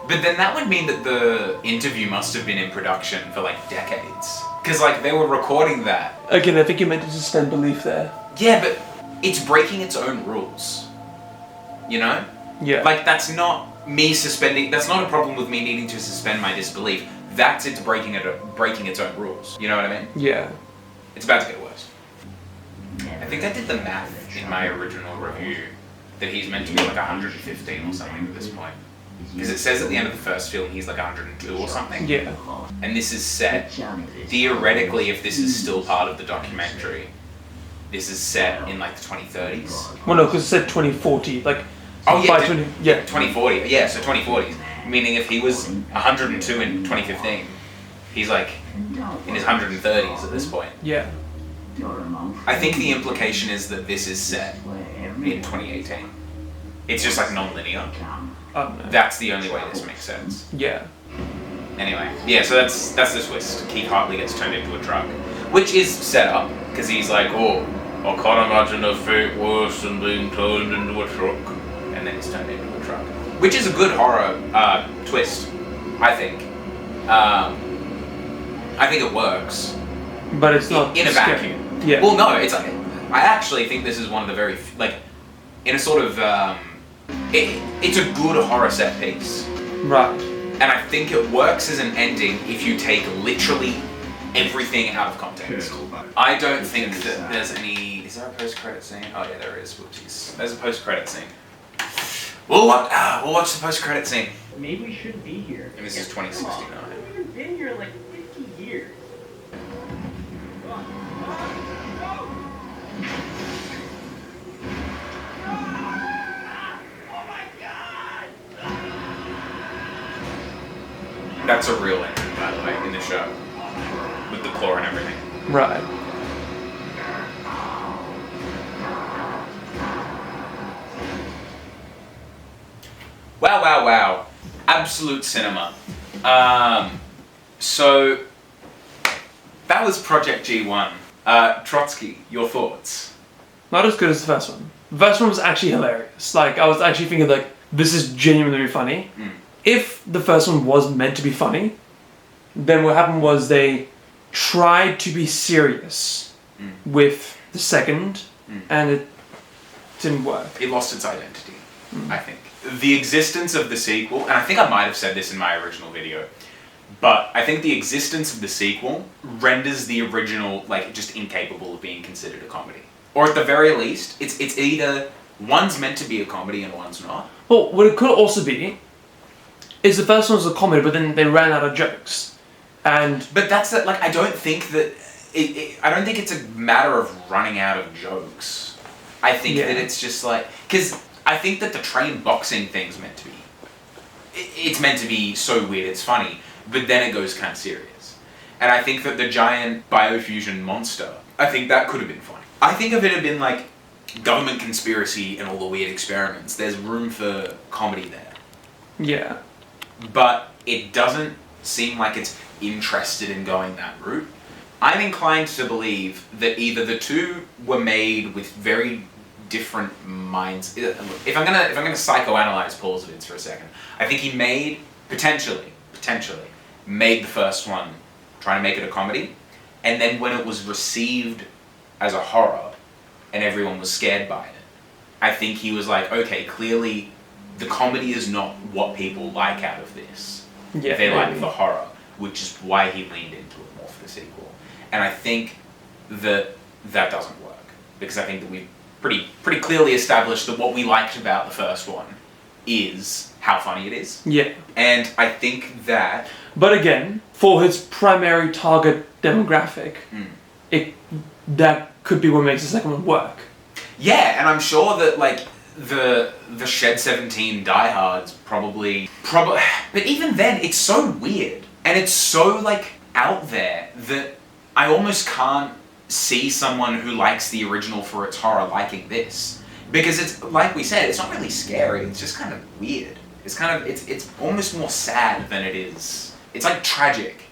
But then that would mean that the interview must have been in production for like decades. Because like they were recording that. Again, I think you meant to suspend belief there. Yeah, but it's breaking its own rules. You know? Yeah. Like that's not me suspending, that's not a problem with me needing to suspend my disbelief. That's it's breaking its own rules. You know what I mean? Yeah. It's about to get worse. I think I did the math in my original review that he's meant to be like 115 or something at this point. Because it says at the end of the first film he's like 102 or something. Yeah. And this is set, theoretically, if this is still part of the documentary, this is set in like the 2030s. Well, no, because it said 2040. Like, oh, yeah, by 2040. Yeah, so 2040s. Meaning if he was 102 in 2015, he's like in his 130s at this point. Yeah. I think the implication is that this is set in 2018. It's just like non-linear. That's the only way this makes sense. Yeah. Anyway, yeah, so that's the twist. Keith Hartley gets turned into a truck, which is set up because he's like, oh, I can't imagine a fate worse than being turned into a truck, and then he's turned into a truck, which is a good horror twist, I think. I think it works, but it's not in a scary. vacuum. Yeah. Well, no, it's. I actually think this is one of the very like, in a sort of. It's a good horror set piece. Right. And I think it works as an ending if you take literally everything out of context. I don't think that there's any... Is there a post-credit scene? Oh yeah, there is. Whoopsies. There's a post-credit scene. We'll watch the post-credit scene. Maybe we shouldn't be here. And this is 2069. We've even been here like 50 years. That's a real ending, by the way, in the show. With the claw and everything. Right. Wow, wow, wow. Absolute cinema. So, that was Project G1. Trotsky, your thoughts? Not as good as the first one. The first one was actually hilarious. Like, I was actually thinking, like, this is genuinely funny. If the first one was meant to be funny, then what happened was they tried to be serious with the second, and it didn't work. It lost its identity, I think. The existence of the sequel, and I think I might have said this in my original video, but I think the existence of the sequel renders the original, like, just incapable of being considered a comedy. Or at the very least, it's either one's meant to be a comedy and one's not. Well, what it could also be is the first one was a comedy, but then they ran out of jokes. But that's it. Like, I don't think that I don't think it's a matter of running out of jokes. I think that it's just like, because I think that the train boxing thing's meant to be. It's meant to be so weird, it's funny, but then it goes kind of serious. And I think that the giant biofusion monster, I think that could have been funny. I think if it had been like government conspiracy and all the weird experiments, there's room for comedy there. Yeah. But it doesn't seem like it's interested in going that route. I'm inclined to believe that either the two were made with very different minds. If I'm gonna psychoanalyze Paul's vids for a second, I think he made potentially made the first one trying to make it a comedy, and then when it was received as a horror and everyone was scared by it, I think he was like, okay, clearly the comedy is not what people like out of this. Yeah, they like the horror, which is why he leaned into it more for the sequel. And I think that doesn't work, because I think that we've pretty clearly established that what we liked about the first one is how funny it is. Yeah. And I think that... But again, for his primary target demographic, that could be what makes the second one work. Yeah, and I'm sure that, like, the Shed 17 diehards probably... But even then, it's so weird. And it's so, like, out there that I almost can't see someone who likes the original for its horror liking this. Because it's, like we said, it's not really scary, it's just kind of weird. It's kind of, it's almost more sad than it is. It's like tragic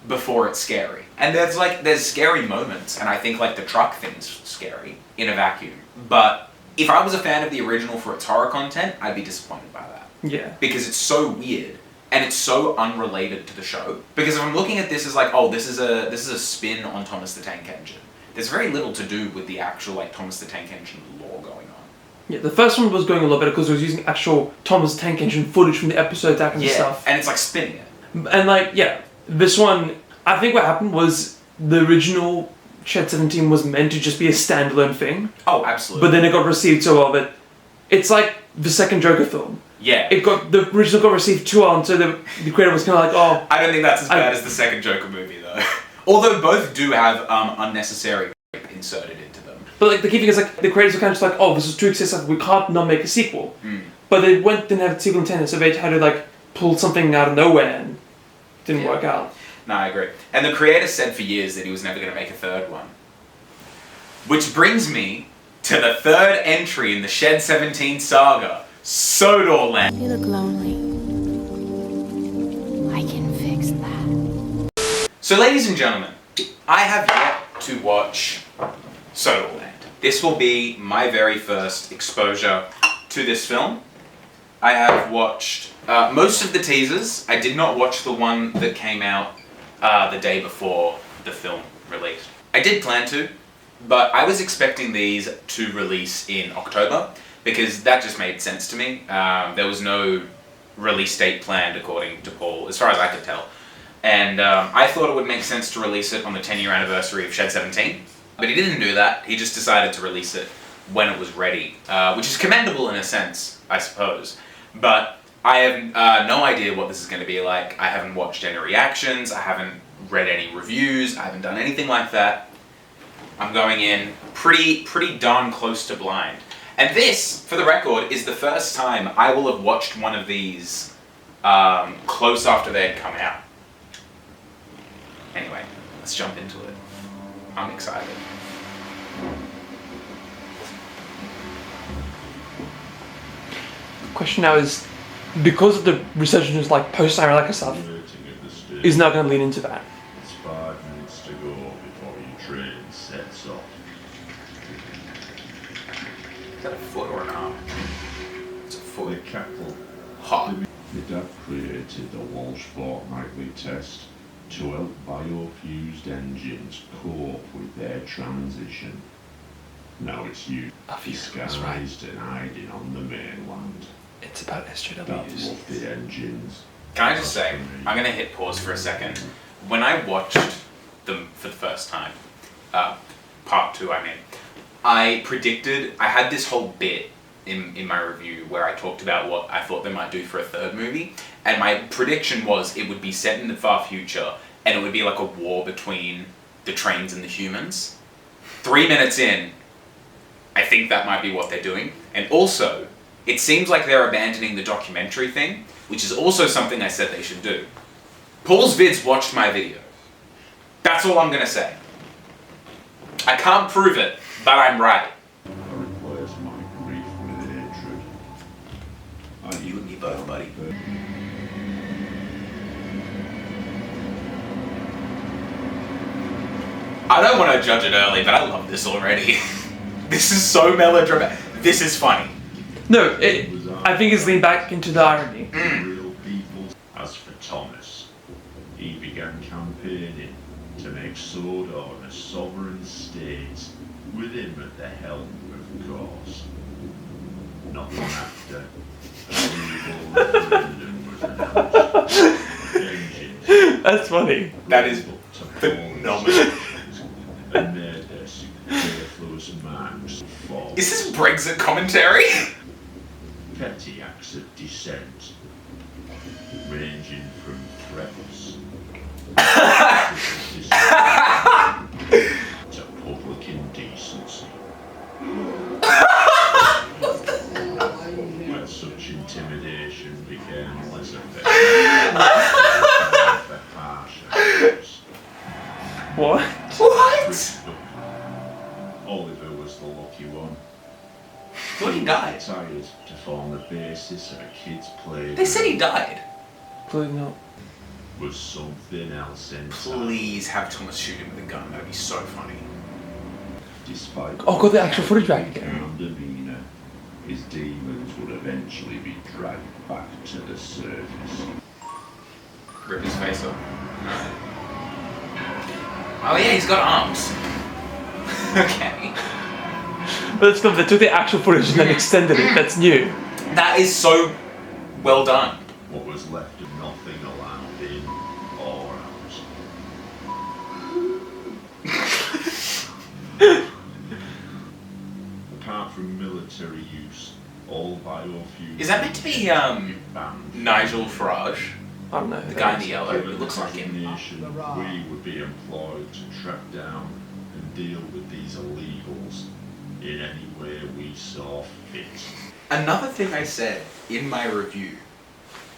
before it's scary. And there's scary moments, and I think like the truck thing's scary in a vacuum. But if I was a fan of the original for its horror content, I'd be disappointed by that. Yeah. Because it's so weird. And it's so unrelated to the show. Because if I'm looking at this as like, oh, this is a spin on Thomas the Tank Engine, there's very little to do with the actual like Thomas the Tank Engine lore going on. Yeah, the first one was going a lot better because it was using actual Thomas the Tank Engine footage from the episodes and stuff. And it's like spinning it. And like, yeah, this one, I think what happened was the original Shed 17 was meant to just be a standalone thing. Oh, absolutely. But then it got received so well that it's like the second Joker film. Yeah. The original got received too well, and so the creator was kind of like, oh. I don't think that's as bad as the second Joker movie, though. Although both do have unnecessary rape inserted into them. But like the key thing is like the creators were kind of just like, oh, this is too excessive. We can't not make a sequel. But they didn't have a sequel intended, so they had to like pull something out of nowhere and didn't work out. No, I agree. And the creator said for years that he was never going to make a third one. Which brings me to the third entry in the Shed 17 saga, Sodorland. You look lonely. I can fix that. So ladies and gentlemen, I have yet to watch Sodorland. This will be my very first exposure to this film. I have watched most of the teasers. I did not watch the one that came out the day before the film released. I did plan to, but I was expecting these to release in October because that just made sense to me. There was no release date planned according to Paul, as far as I could tell. And I thought it would make sense to release it on the 10-year anniversary of Shed 17. But he didn't do that. He just decided to release it when it was ready, which is commendable in a sense, I suppose. But I have no idea what this is going to be like. I haven't watched any reactions. I haven't read any reviews. I haven't done anything like that. I'm going in pretty darn close to blind. And this, for the record, is the first time I will have watched one of these close after they had come out. Anyway, let's jump into it. I'm excited. Question now is, because of the resurgence like post-Iraq stuff, is now going to lean into that. It's 5 minutes to go before your train sets off. Is that a foot or an arm? It's a foot. The cattle. Hot. The dad created the Walsh fortnightly test to help biofused engines cope with their transition. Now it's used disguised and hiding on the mainland. It's about SJWs. Dad loved the engines. Can I just say, I'm going to hit pause for a second. When I watched them for the first time, part 2 I mean, I predicted, I had this whole bit in my review where I talked about what I thought they might do for a third movie, and my prediction was it would be set in the far future, and it would be like a war between the trains and the humans. 3 minutes in, I think that might be what they're doing. And also, it seems like they're abandoning the documentary thing, which is also something I said they should do. Paul's vids watched my video. That's all I'm gonna say. I can't prove it, but I'm right. I replace my grief with hatred. You and me both, buddy. I don't want to judge it early, but I love this already. This is so melodramatic. This is funny. No, I think it's leaned back into the irony. Real people. As for Thomas, he began campaigning to make Sodor a sovereign state, with him at the helm, of course. Not long after, a legal referendum was announced. Engines. That's funny. That is phenomenal. And made their superfluous marks fall. Is this Brexit commentary? Petty acts of dissent, ranging from threats to public indecency. When such intimidation became less effective for harsher measures. What? Oliver was the lucky one. Thought he died. Tired to form the basis of a kid's play. They said he died. Clearly not. Was something else inside. Please have Thomas shoot him with a gun. That'd be so funny. Despite Oh, got the actual footage back again. calm demeanor, his demons would eventually be dragged back to the surface. Rip his face off. Oh yeah, he's got arms. Okay. But it's good, they took the actual footage and then extended it. That's new. That is so well done. What was left of nothing allowed in or out. Apart from military use, all biofuels... Is that meant to be, Nigel Farage? I don't know. The guy in the yellow? Given It looks like him. designation, we would be employed to track down and deal with these illegals in any way we saw fit. Another thing I said in my review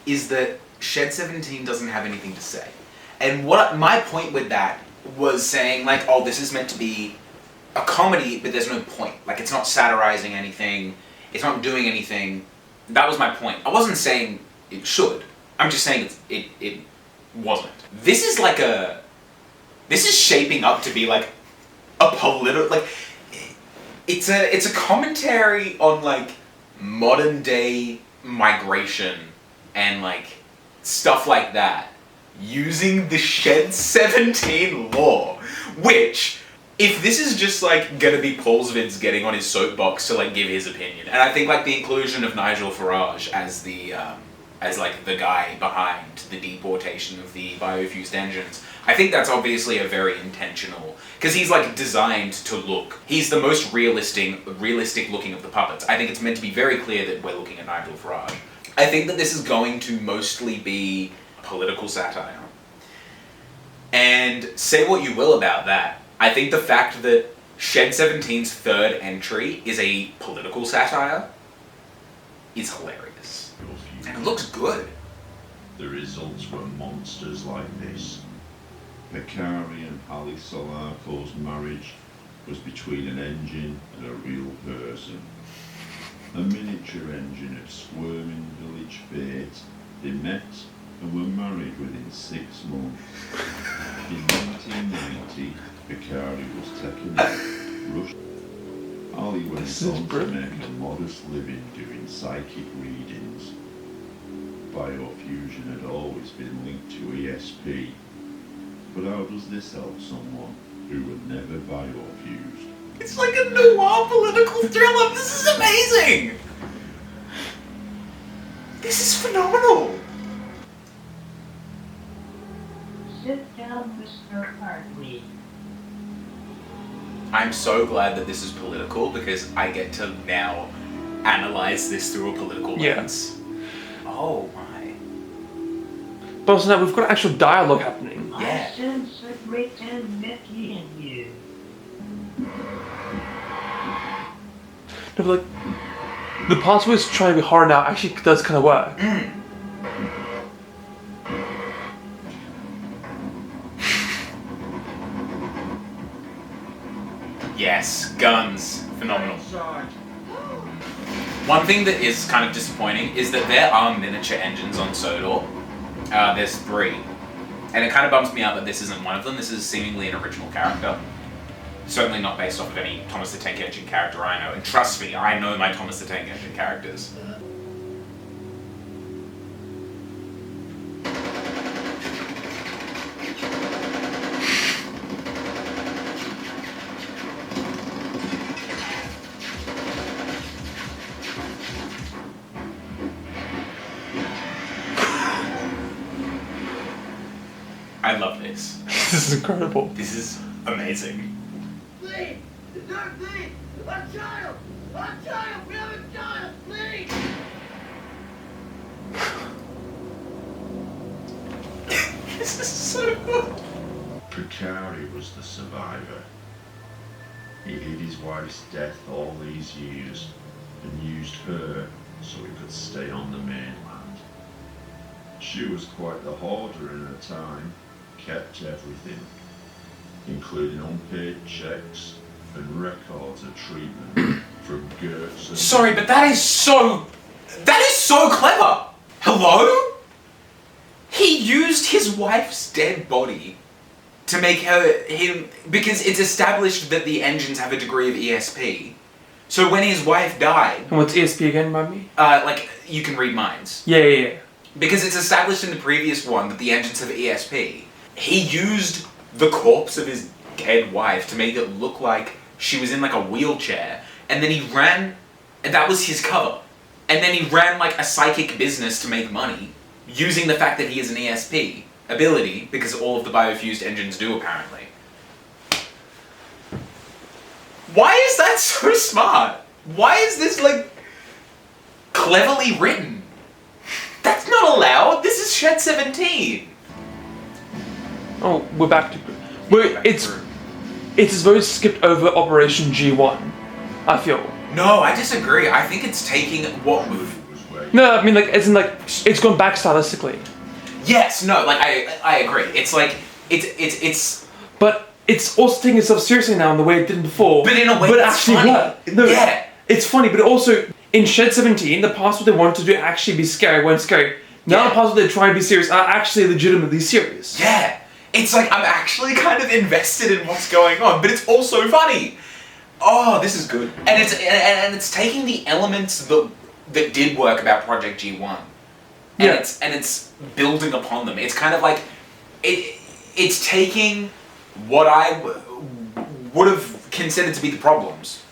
is that Shed 17 doesn't have anything to say. And what my point with that was saying, like, oh, this is meant to be a comedy, but there's no point. Like, it's not satirizing anything. It's not doing anything. That was my point. I wasn't saying it should. I'm just saying it wasn't. This is like this is shaping up to be like a political, like, it's a commentary on like modern day migration and like stuff like that, using the Shed 17 law, which, if this is just like gonna be Paul's vids getting on his soapbox to like give his opinion, and I think like the inclusion of Nigel Farage as the as like the guy behind the deportation of the biofused engines, I think that's obviously a very intentional, because he's like designed to look, he's the most realistic looking of the puppets. I think it's meant to be very clear that we're looking at Nigel Farage. I think that this is going to mostly be political satire. And say what you will about that, I think the fact that Shed 17's third entry is a political satire is hilarious. And it looks good. The results were monsters like this. Picari and Ali Solarco's marriage was between an engine and a real person. A miniature engine of squirming village fate. They met and were married within 6 months. In 1990, Picari was taken up, rushed. Ali went on to make a modest living doing psychic readings. Biofusion had always been linked to ESP, but how does this help someone who would never biofused? It's like a noir political thriller. This is amazing. This is phenomenal. Sit down, Mr. Hartley. I'm so glad that this is political, because I get to now analyze this through a political lens. Oh my. But also now we've got actual dialogue happening. I sense a great enmity in you. No, but like, the parts where it's trying to be horror now actually does kind of work. Yes, guns. Phenomenal. One thing that is kind of disappointing is that there are miniature engines on Sodor. There's 3. And it kind of bums me out that this isn't one of them. This is seemingly an original character. Certainly not based off of any Thomas the Tank Engine character I know. And trust me, I know my Thomas the Tank Engine characters. I love this. This is incredible. This is amazing. Please! Sir, please! A child! A child! We have a child! Please! This is so good. Picari was the survivor. He hid his wife's death all these years and used her so he could stay on the mainland. She was quite the hoarder in her time, kept everything, including unpaid checks and records of treatment from Gertz and... Sorry, but that is so clever. Hello? He used his wife's dead body to make him, because it's established that the engines have a degree of ESP. So when his wife died... And what's ESP again, remind me? Like, you can read minds. Yeah. Because it's established in the previous one that the engines have ESP. He used the corpse of his dead wife to make it look like she was in like a wheelchair, and then he ran, and that was his cover. And then he ran like a psychic business to make money, using the fact that he has an ESP ability, because all of the biofused engines do apparently. Why is that so smart? Why is this, like, cleverly written? That's not allowed. This is Shed 17. Oh, we're back to... It's as though it's skipped over Operation G1, I feel. No, I disagree. I think it's taking what... No, I mean, like, as in, like, it's gone back stylistically. Yes, no, like, I agree. It's like, it's... But it's also taking itself seriously now in the way it didn't before. But in a way but that's actually funny. What? No, yeah. It's funny, but also, in Shed 17, the parts what they wanted to do actually be scary weren't scary. Now the parts what they're trying to be serious are actually legitimately serious. Yeah. It's like, I'm actually kind of invested in what's going on, but it's also funny. Oh, this is good. And it's taking the elements that did work about Project G1. And it's building upon them. It's kind of like it's taking what I would have considered to be the problems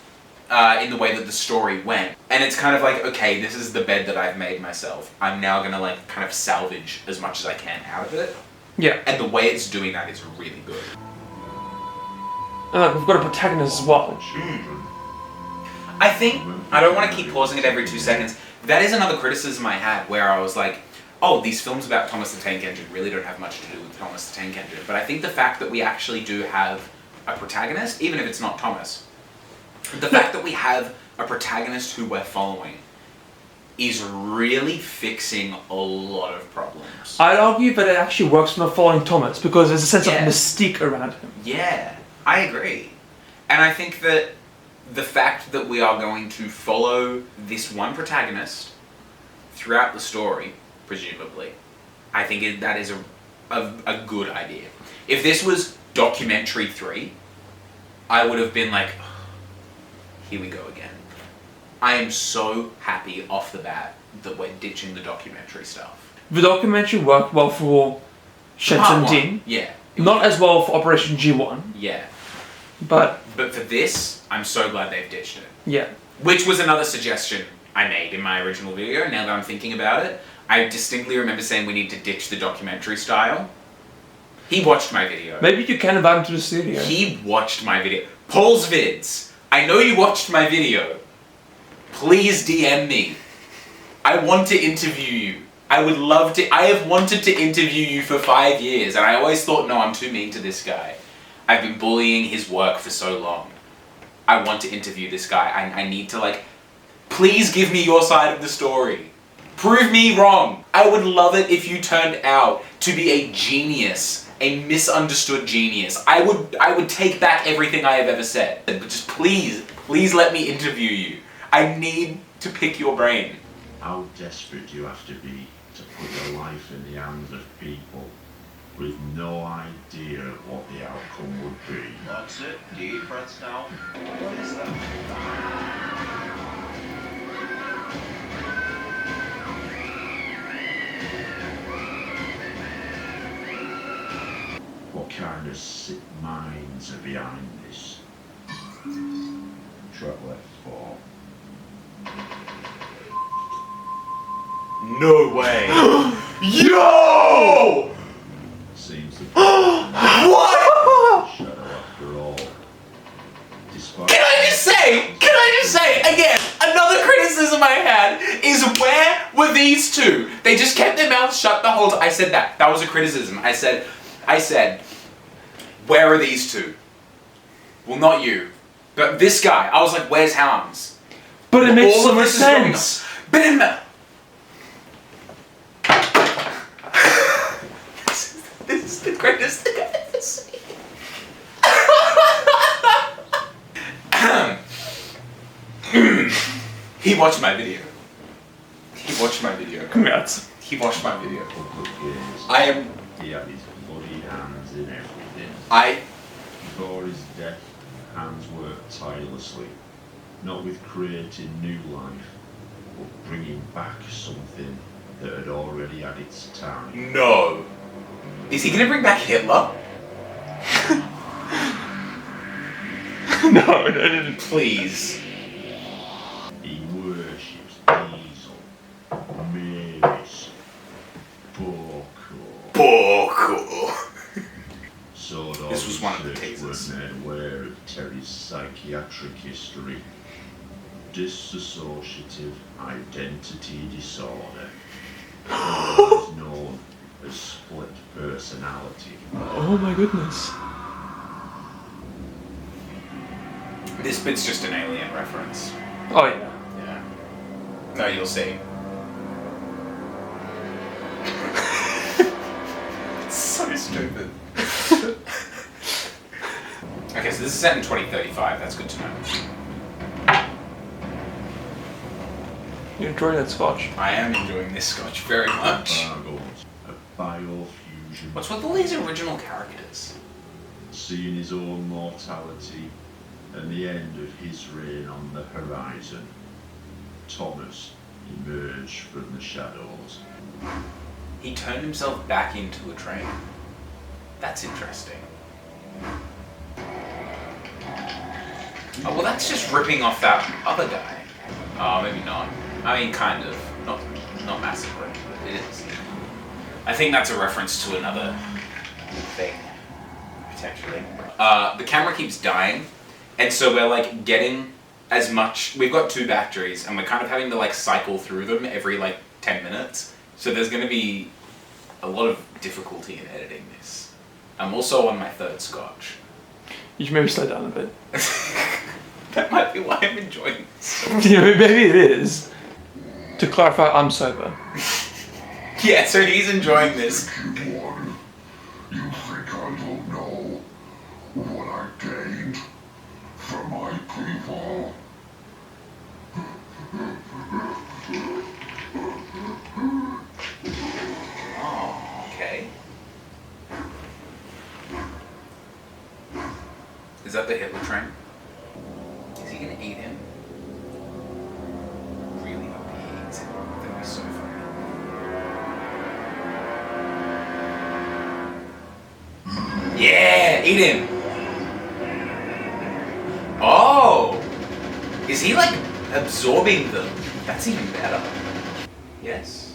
in the way that the story went. And it's kind of like, okay, this is the bed that I've made myself. I'm now gonna like kind of salvage as much as I can out of it. Yeah. And the way it's doing that is really good. And like, we've got a protagonist as well. I think, I don't want to keep pausing it every 2 seconds. That is another criticism I had where I was like, oh, these films about Thomas the Tank Engine really don't have much to do with Thomas the Tank Engine. But I think the fact that we actually do have a protagonist, even if it's not Thomas, the fact that we have a protagonist who we're following is really fixing a lot of problems. I'd argue that it actually works for not following Thomas because there's a sense of mystique around him. Yeah, I agree. And I think that the fact that we are going to follow this one protagonist throughout the story, presumably, I think that is a good idea. If this was Documentary 3, I would have been like, here we go again. I am so happy off the bat that we're ditching the documentary stuff. The documentary worked well for Shed Part 17. one, yeah. Not as well for Operation G1. Yeah. But for this, I'm so glad they've ditched it. Yeah. Which was another suggestion I made in my original video. Now that I'm thinking about it, I distinctly remember saying we need to ditch the documentary style. He watched my video. Maybe you can invite him to the studio. He watched my video. Paul's vids. I know you watched my video. Please DM me. I want to interview you. I would love to. I have wanted to interview you for 5 years, and I always thought, no, I'm too mean to this guy. I've been bullying his work for so long. I want to interview this guy. I need to, like, please give me your side of the story. Prove me wrong. I would love it if you turned out to be a genius, a misunderstood genius. I would take back everything I have ever said. But just please let me interview you. I need to pick your brain. How desperate do you have to be to put your life in the hands of people with no idea what the outcome would be? That's it. Deep breaths now. What is that? What kind of sick minds are behind this? Track left 4. No way. Yo! Seems to be what? shadow after all. Despite Can I just say again, another criticism I had is where were these two? They just kept their mouths shut the whole time. I said that. That was a criticism. I said, where are these two? Well, not you. But this guy. I was like, where's Helms? But it makes All so of much this is going sense. on. But in this is the greatest thing I've ever seen. He watched my video. He watched my video. Congrats. He watched my video. He had his bloody hands in everything. Before his death, hands worked tirelessly, not with creating new life, but bringing back something that had already had its time. No. Is he gonna bring back Hitler? No. Please. He worships Diesel, Mavis, Borko. Sodorland This was one of the tasers. were made aware of Terry's psychiatric history. Dissociative identity disorder, otherwise known as split personality. Oh my goodness. This bit's just an Alien reference. Oh yeah. Yeah. No, you'll see. It's so stupid. Okay, so this is set in 2035. That's good to know. You're enjoying that scotch? I am enjoying this scotch very much. A biofusion. What's with all these original characters? Seeing his own mortality and the end of his reign on the horizon, Thomas emerged from the shadows. He turned himself back into a train. That's interesting. Oh, well, that's just ripping off that other guy. Oh, maybe not. I mean, kind of. Not massively, but it is. I think that's a reference to another thing, potentially. The camera keeps dying, and so we're like getting as much. We've got 2 batteries, and we're kind of having to like cycle through them every like 10 minutes. So there's going to be a lot of difficulty in editing this. I'm also on my 3rd scotch. You should maybe slow down a bit. That might be why I'm enjoying this. Yeah, maybe it is. To clarify, I'm sober. Yeah, so he's enjoying this. You think I don't know what I gained from my people? Oh, okay. Is that the Hitler train? Is he gonna eat him? Really hope he eats him. That'd be so funny. Yeah, eat him. Oh, is he like absorbing them? That's even better. Yes.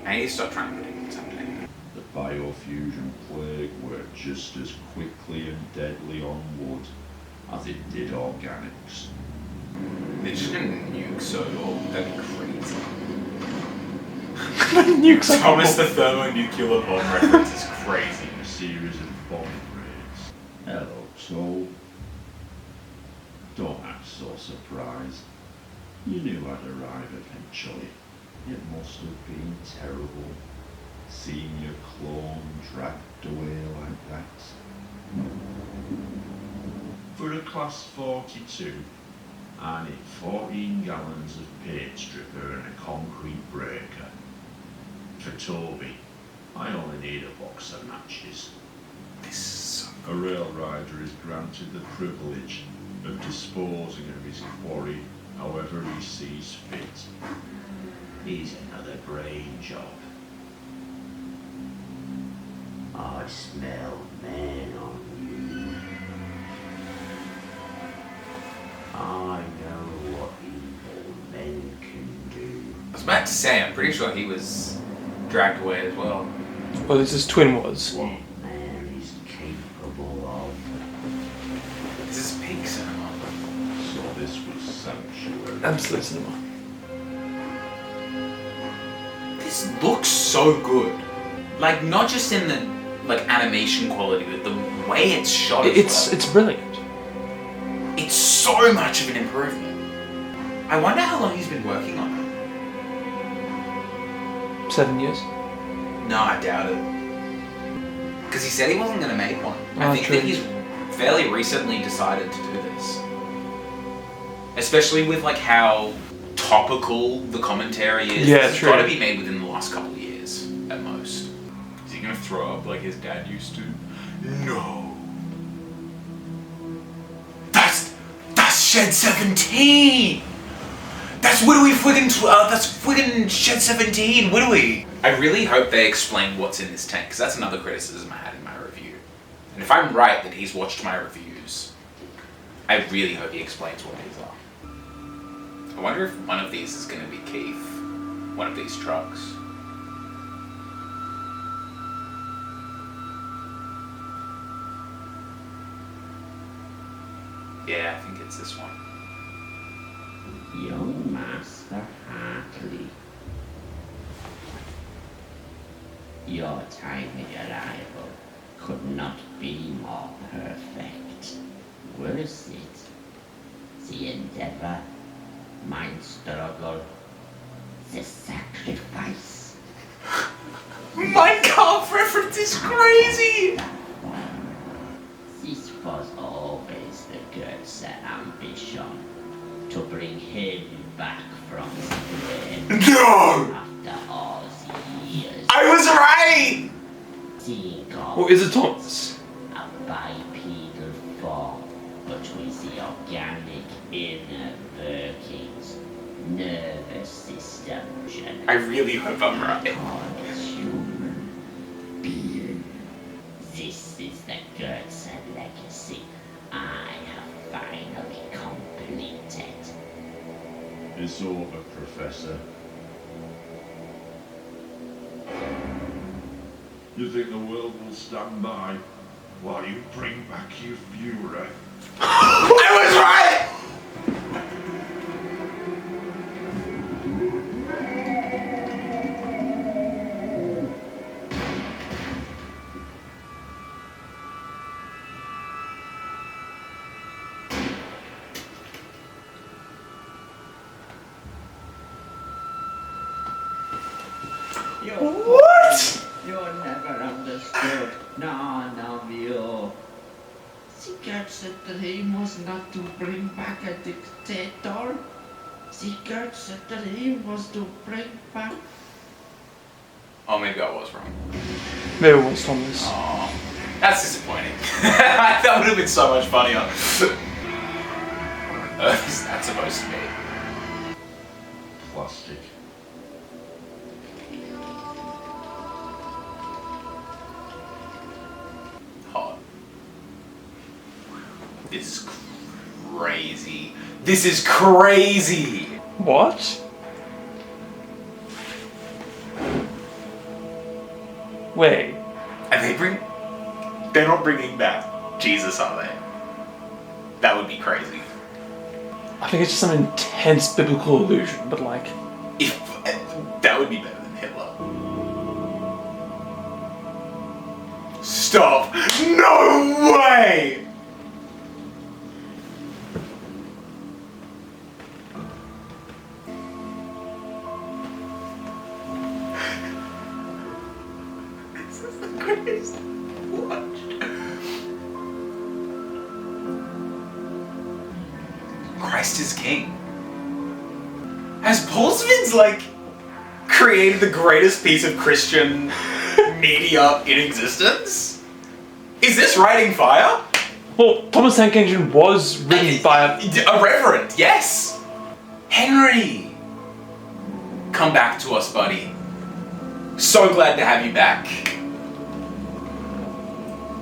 I need to stop trying to predict what's happening. The biofusion plague worked just as quickly and deadly on wood as it did organics. They're just gonna nuke Sodor. That'd be crazy. Nuke Sodor. Thomas the thermonuclear bomb reference is crazy. A series of bomb raids. Hello, Toad. Don't act so surprised. You knew I'd arrive eventually. It must have been terrible, seeing your clone dragged away like that. For a class 42, I need 14 gallons of paint stripper and a concrete breaker. For Toby, I only need a box of matches. A rail rider is granted the privilege of disposing of his quarry however he sees fit. He's another brain job. I smell man on you. I know what evil men can do. I was about to say, I'm pretty sure he was dragged away as well. Well, his twin was. What man is capable of? This is pink cinema. So this was sanctuary. Absolute cinema. This looks so good. Like, not just in the like animation quality, but the way it's shot as well. It's brilliant. It's so much of an improvement. I wonder how long he's been working on it. 7 years. No, I doubt it. Because he said he wasn't going to make one. I think true. that he's fairly recently decided to do this. Especially with like how topical the commentary is. Yeah, it's true. got to be made within the last couple of years, at most. Is he going to throw up like his dad used to? No. That's Shed 17! That's Widowy friggin' that's friggin' Shed 17, Widowy! I really hope they explain what's in this tank, because that's another criticism I had in my review. And if I'm right that he's watched my reviews, I really hope he explains what these are. I wonder if one of these is going to be Keith. One of these trucks. it's this one. Young Master Hartley. Your time of arrival could not be more perfect. Was it? The endeavor, my struggle, the sacrifice. Mein Kampf reference is crazy! This was always the girl's ambition, to bring him back from the dead. No! After all the years. I was right! Or is it Thomas? A bipedal form, but with the organic inner workings, nervous system. I really hope I'm right. Human being. This is the Goethe legacy I have finally completed. It's over, Professor. You think the world will stand by while you bring back your Führer? I was right! What? You're never understood, none of you. Sigurd's dream was not to bring back a dictator. Sigurd's dream was to bring back... Oh, maybe I was wrong. Maybe it was Thomas. Oh, that's disappointing. That would have been so much funnier. What on earth is that supposed to be? Plastic. Hot. This is crazy. This is crazy! What? Wait. They're not bringing back Jesus, are they? That would be crazy. I think it's just some intense biblical illusion, but like... If that would be better than Hitler. Stop! No way! This is the greatest watch. Christ is King. Has Paul Svid's like created the greatest piece of Christian media in existence? Is this writing fire? Well, Thomas Tank Engine was written by a reverend, yes. Henry, come back to us, buddy. So glad to have you back.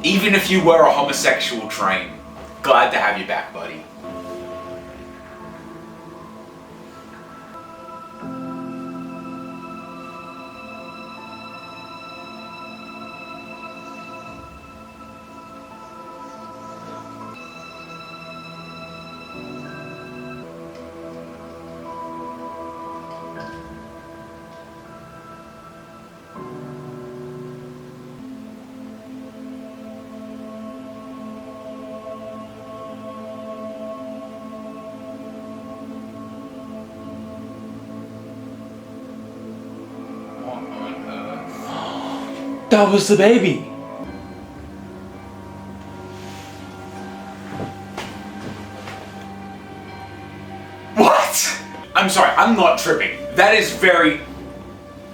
Even if you were a homosexual train, glad to have you back, buddy. That was the baby. What? I'm sorry, I'm not tripping. That is very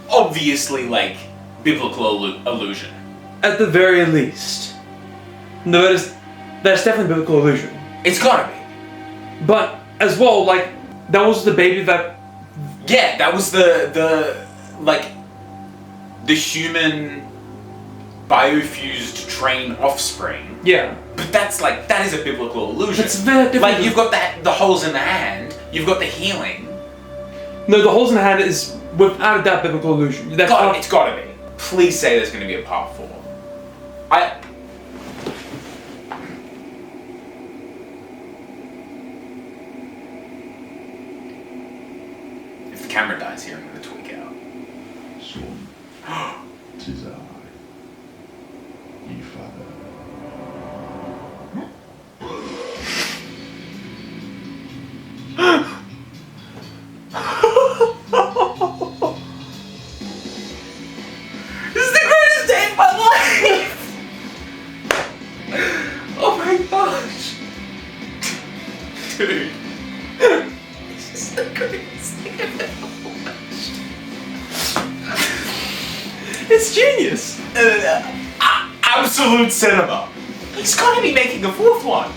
obviously like biblical illusion. At the very least. No, that's definitely biblical illusion. It's gotta be. But as well, like that was the baby that. Yeah, that was the like the human biofused train offspring. Yeah. But that's like, that is a biblical illusion. It's very different. Like, you've got the holes in the hand, you've got the healing. No, the holes in the hand is without a doubt biblical illusion. It's gotta be. Please say there's gonna be a part 4. son. 'Tis I, ye father. This is the greatest day of my life! Oh my gosh. Dude. This is the greatest thing I've ever watched. It's genius! Absolute cinema. He's gotta be making a fourth one.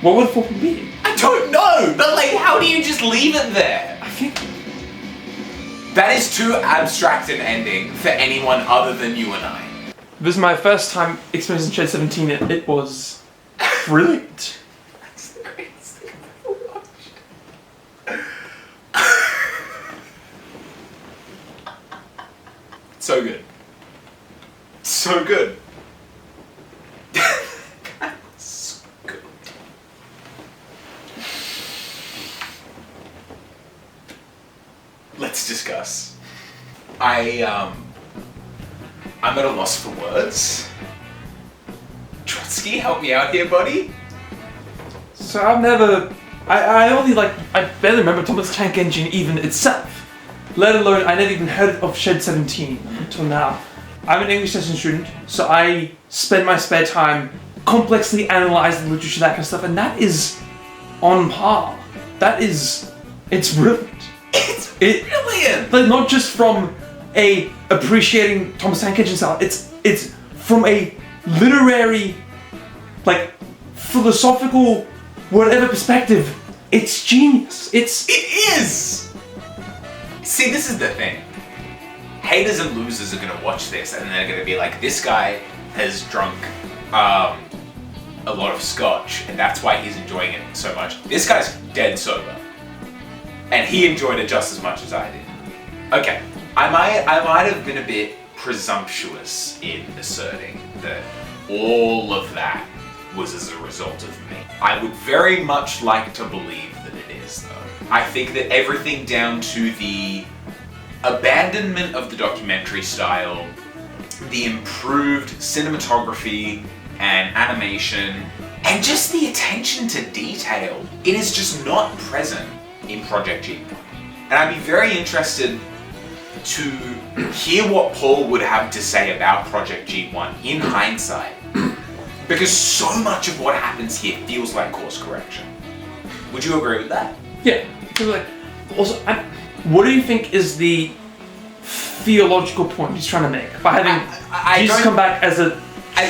What would the fourth one be? I don't know, but like, how do you just leave it there? I think that is too abstract an ending for anyone other than you and I. This is my first time experiencing Shed 17. It was brilliant. That's the greatest thing I've ever watched. So good. So good. So good. Let's discuss. I'm at a loss for words. Trotsky, help me out here, buddy. So I've never... I only I barely remember Thomas Tank Engine even itself. Let alone, I never even heard of Shed 17 until now. I'm an English session student, so I spend my spare time complexly analysing literature, that kind of stuff, and that is on par. That is... It's brilliant. It's brilliant! But not just from a appreciating Thomas Tank Engine style, it's from a literary, philosophical, whatever perspective. It's genius. It is! See, this is the thing. Haters and losers are gonna watch this and they're gonna be like, this guy has drunk a lot of scotch and that's why he's enjoying it so much. This guy's dead sober. And he enjoyed it just as much as I did. Okay, I might have been a bit presumptuous in asserting that all of that was as a result of me. I would very much like to believe that it is, though. I think that everything down to the abandonment of the documentary style, the improved cinematography and animation, and just the attention to detail, it is just not present in Project G1. And I'd be very interested to hear what Paul would have to say about Project G1 in hindsight. Because so much of what happens here feels like course correction. Would you agree with that? Yeah. Also, what do you think is the theological point he's trying to make by having Jesus come back as a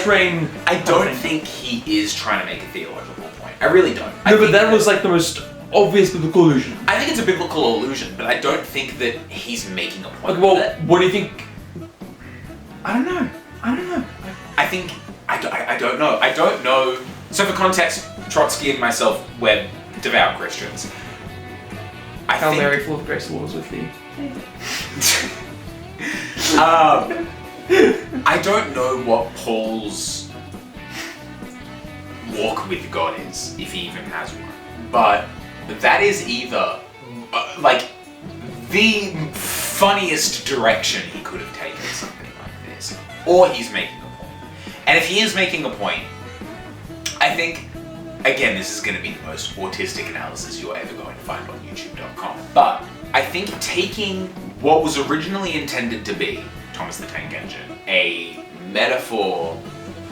train? I don't think he is trying to make a theological point. I really don't. No, but that was the most obvious biblical allusion. I think it's a biblical allusion, but I don't think that he's making a point. Well, with it. what do you think? I don't know. I don't know. I don't know. So for context, Trotsky and myself, we're devout Christians. Hail Mary, full of grace, the Lord is with thee. I don't know what Paul's walk with God is, if he even has one. But that is either, the funniest direction he could have taken something like this, or he's making a point. And if he is making a point, I think, again, this is going to be the most autistic analysis you're ever going to find on YouTube.com, but I think taking what was originally intended to be Thomas the Tank Engine, a metaphor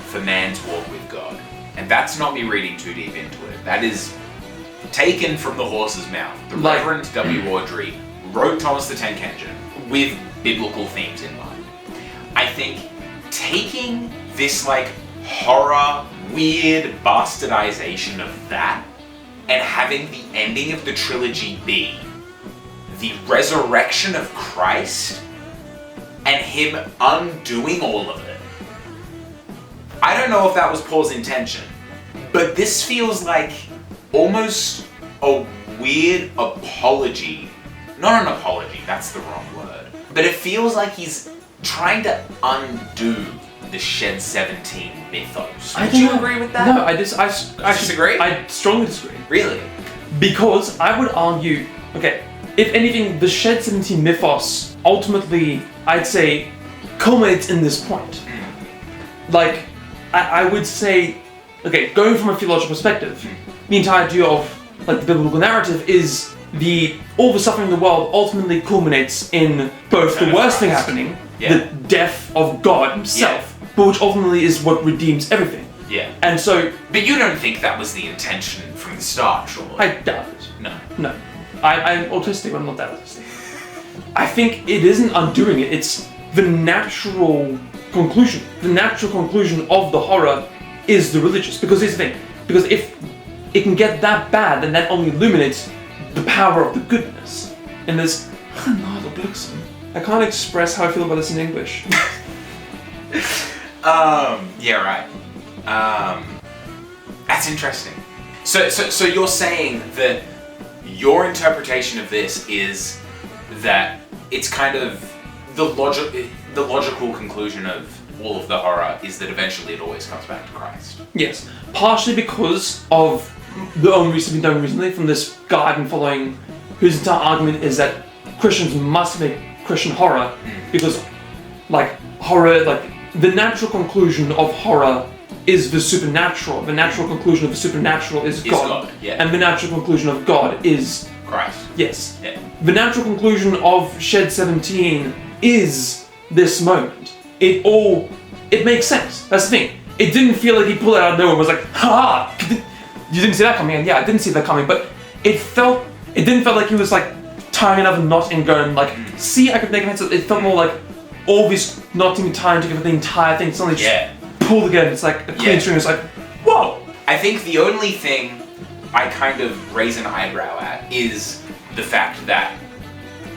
for man's walk with God, and that's not me reading too deep into it, that is taken from the horse's mouth. The Reverend W. Awdry wrote Thomas the Tank Engine with biblical themes in mind. I think taking this horror, weird bastardization of that and having the ending of the trilogy be the resurrection of Christ and him undoing all of it. I don't know if that was Paul's intention, but this feels like almost a weird apology. Not an apology, that's the wrong word. But it feels like he's trying to undo the Shed 17 mythos. Would you agree with that? No, I disagree. I disagree? I strongly disagree. Really? Because I would argue, okay, if anything, the Shed 17 mythos ultimately, I'd say, culminates in this point. Like, I would say, okay, going from a theological perspective, the entire idea of like the biblical narrative is all the suffering in the world ultimately culminates in both the worst thing happening, the death of God himself, but which ultimately is what redeems everything. Yeah. And so... But you don't think that was the intention from the start, surely? I doubt it. No. I'm autistic, but I'm not that autistic. I think it isn't undoing it, it's the natural conclusion. The natural conclusion of the horror is the religious. Because here's the thing, because if it can get that bad, then that only illuminates the power of the goodness. And there's... I can't express how I feel about this in English. Yeah, right. That's interesting. So you're saying that your interpretation of this is that it's kind of the logical conclusion of all of the horror is that eventually it always comes back to Christ. Yes, partially because of the own research we've done recently from this guy I've been following, whose entire argument is that Christians must make Christian horror because, like, horror, like, the natural conclusion of horror is the supernatural. The natural conclusion of the supernatural is God. Yeah. And the natural conclusion of God is... Christ. Yes. Yeah. The natural conclusion of Shed 17 is this moment. It makes sense. That's the thing. It didn't feel like he pulled it out of nowhere and was like, ha! You didn't see that coming? And yeah, I didn't see that coming, but it didn't feel like he was like tying another knot and going like, see, I could make it. It felt more like all these knots in tying together the entire thing suddenly just pulled again. It's like a clean string. It's like, whoa! I think the only thing I kind of raise an eyebrow at is the fact that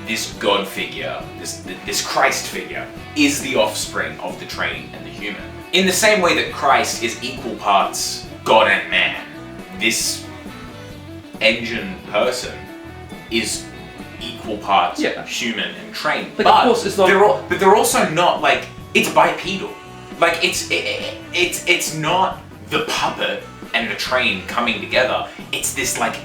this God figure, this Christ figure, is the offspring of the train and the human. In the same way that Christ is equal parts God and man, this engine person is equal parts human and train. Like, of course, it's not. But they're also not like it's bipedal. Like it's not the puppet and the train coming together. It's this like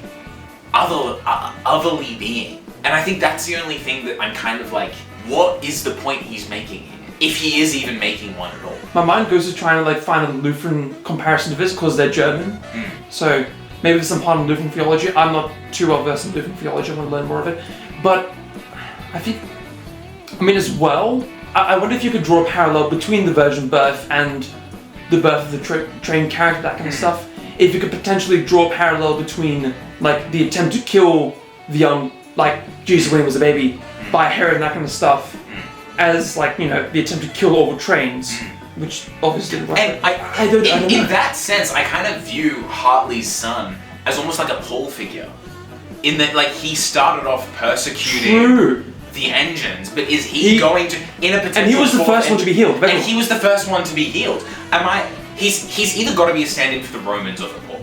otherly being, and I think that's the only thing that I'm kind of like, what is the point he's making here? If he is even making one at all. My mind goes to trying to like find a Lutheran comparison to this because they're German. So maybe there's some part of Lutheran theology. I'm not too well versed in Lutheran theology. I want to learn more of it. But I think, as well, I wonder if you could draw a parallel between the virgin birth and the birth of the trained character, that kind of stuff. If you could potentially draw a parallel between like the attempt to kill the young, like Jesus when he was a baby, by Herod and that kind of stuff, as like, you know, the attempt to kill all the trains, which obviously didn't work. And I don't know. In that sense, I kind of view Hartley's son as almost like a Paul figure, in that like he started off persecuting the engines, but is he going to in a potential? And he was the first one to be healed. And he was the first one to be healed. He's either got to be a stand-in for the Romans or for Paul.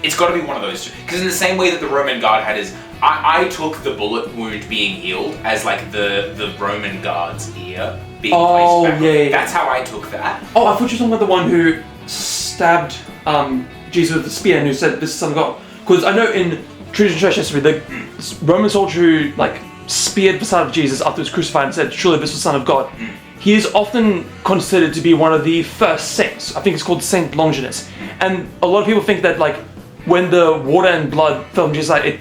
It's got to be one of those two. Because in the same way that the Roman guard had his, I took the bullet wound being healed as like the Roman guard's ear being placed back. Yeah. That's how I took that. Oh, I thought you were talking about the one who stabbed Jesus with the spear and who said, "This is son of God." Because I know in traditional church history, the Roman soldier who like speared the side of Jesus after he was crucified and said, "Surely this was the Son of God." He is often considered to be one of the first saints. I think it's called Saint Longinus. And a lot of people think that like when the water and blood fell from Jesus' side, it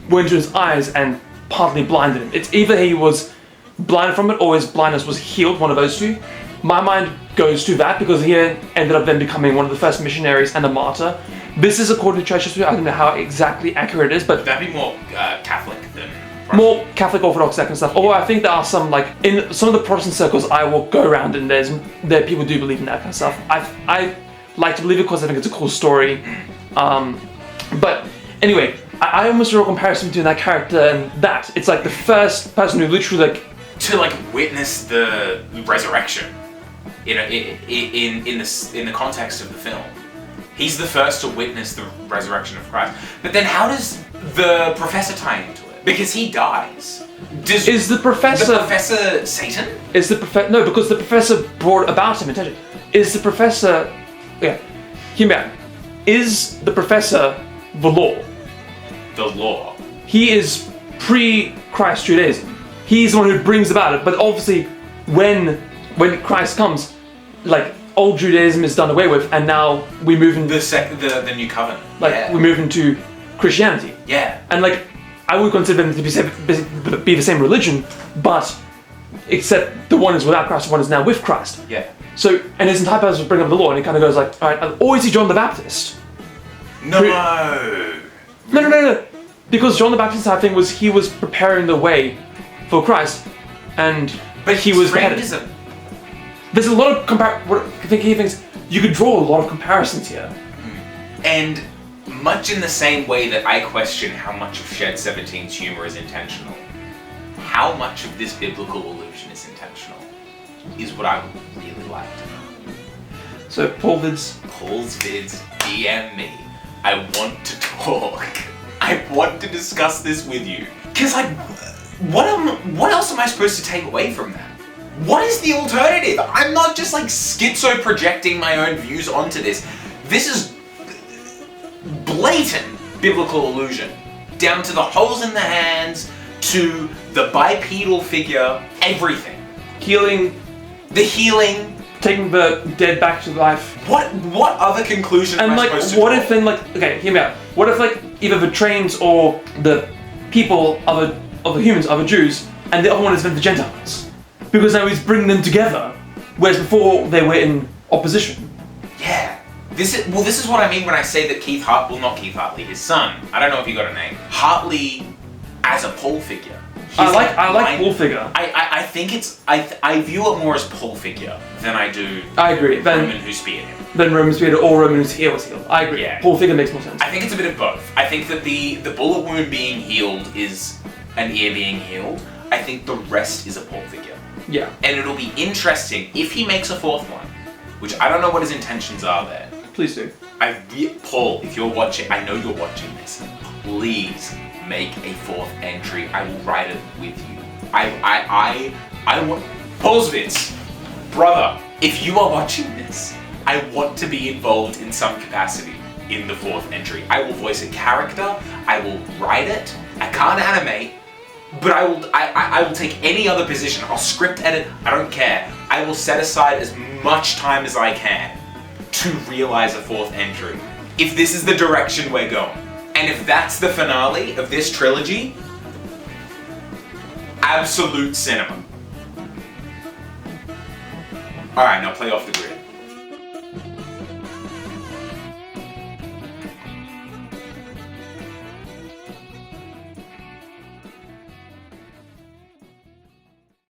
went into his eyes and partly blinded him. It's either he was blinded from it or his blindness was healed, one of those two. My mind goes to that because he ended up then becoming one of the first missionaries and a martyr. This is according to church history. I don't know how exactly accurate it is, but that'd be more Catholic than more Catholic, Orthodox, that kind of stuff. Although I think there are some, like, in some of the Protestant circles I will go around and there people do believe in that kind of stuff. I like to believe it because I think it's a cool story. But anyway, I almost draw a comparison between that character and that. It's like the first person who literally to witness the resurrection in the context of the film. He's the first to witness the resurrection of Christ. But then how does the professor tie into it? Because he dies. Is the professor Satan? Is the professor no? Because the professor brought about him attention. Is the professor? Yeah, hear me out. Is the professor the law? The law. He is pre-Christ. Christ's Judaism. He's the one who brings about it. But obviously, when Christ comes, like old Judaism is done away with, and now we move into the new covenant. Like we move into Christianity. Yeah. And like I would consider them to be the same religion, but except the one is without Christ, the one is now with Christ. Yeah. So, and his entire purpose was bring up the law, and he kind of goes like, all right, I'll always see John the Baptist. No. No. Because John the Baptist's entire thing was he was preparing the way for Christ, and he was beheaded. There's a lot of key things. You could draw a lot of comparisons here. And much in the same way that I question how much of Shed 17's humor is intentional, how much of this biblical allusion is intentional is what I would really like to know. So Paul's vids, DM me. I want to talk. I want to discuss this with you. Cause like, what else am I supposed to take away from that? What is the alternative? I'm not just like schizo projecting my own views onto this. This is blatant biblical allusion. Down to the holes in the hands, to the bipedal figure, everything. The healing. Taking the dead back to life. What other conclusion am I supposed to what draw? if then like, okay, hear me out. What if like either the trains or the people of the humans are the Jews, and the other one is then the Gentiles? Because now he's bringing them together, whereas before they were in opposition. Yeah. This is what I mean when I say that Keith Hartley, his son, I don't know if he got a name, Hartley as a Paul figure. I like Paul figure. I think it's, I view it more as Paul figure than I do I agree. Roman who speared him. Then Roman speared or Roman who's healed. I agree. Yeah. Paul figure makes more sense. I think it's a bit of both. I think that the bullet wound being healed is an ear being healed. I think the rest is a Paul figure. Yeah. And it'll be interesting if he makes a fourth one, which I don't know what his intentions are there. Please do. Paul, if you're watching, I know you're watching this. Please make a fourth entry. I will write it with you. I want Paul's vids, brother. If you are watching this, I want to be involved in some capacity in the fourth entry. I will voice a character. I will write it. I can't animate. But I will take any other position. I'll script edit, I don't care. I will set aside as much time as I can to realize a fourth entry. If this is the direction we're going. And if that's the finale of this trilogy, absolute cinema. Alright, now play off the grid.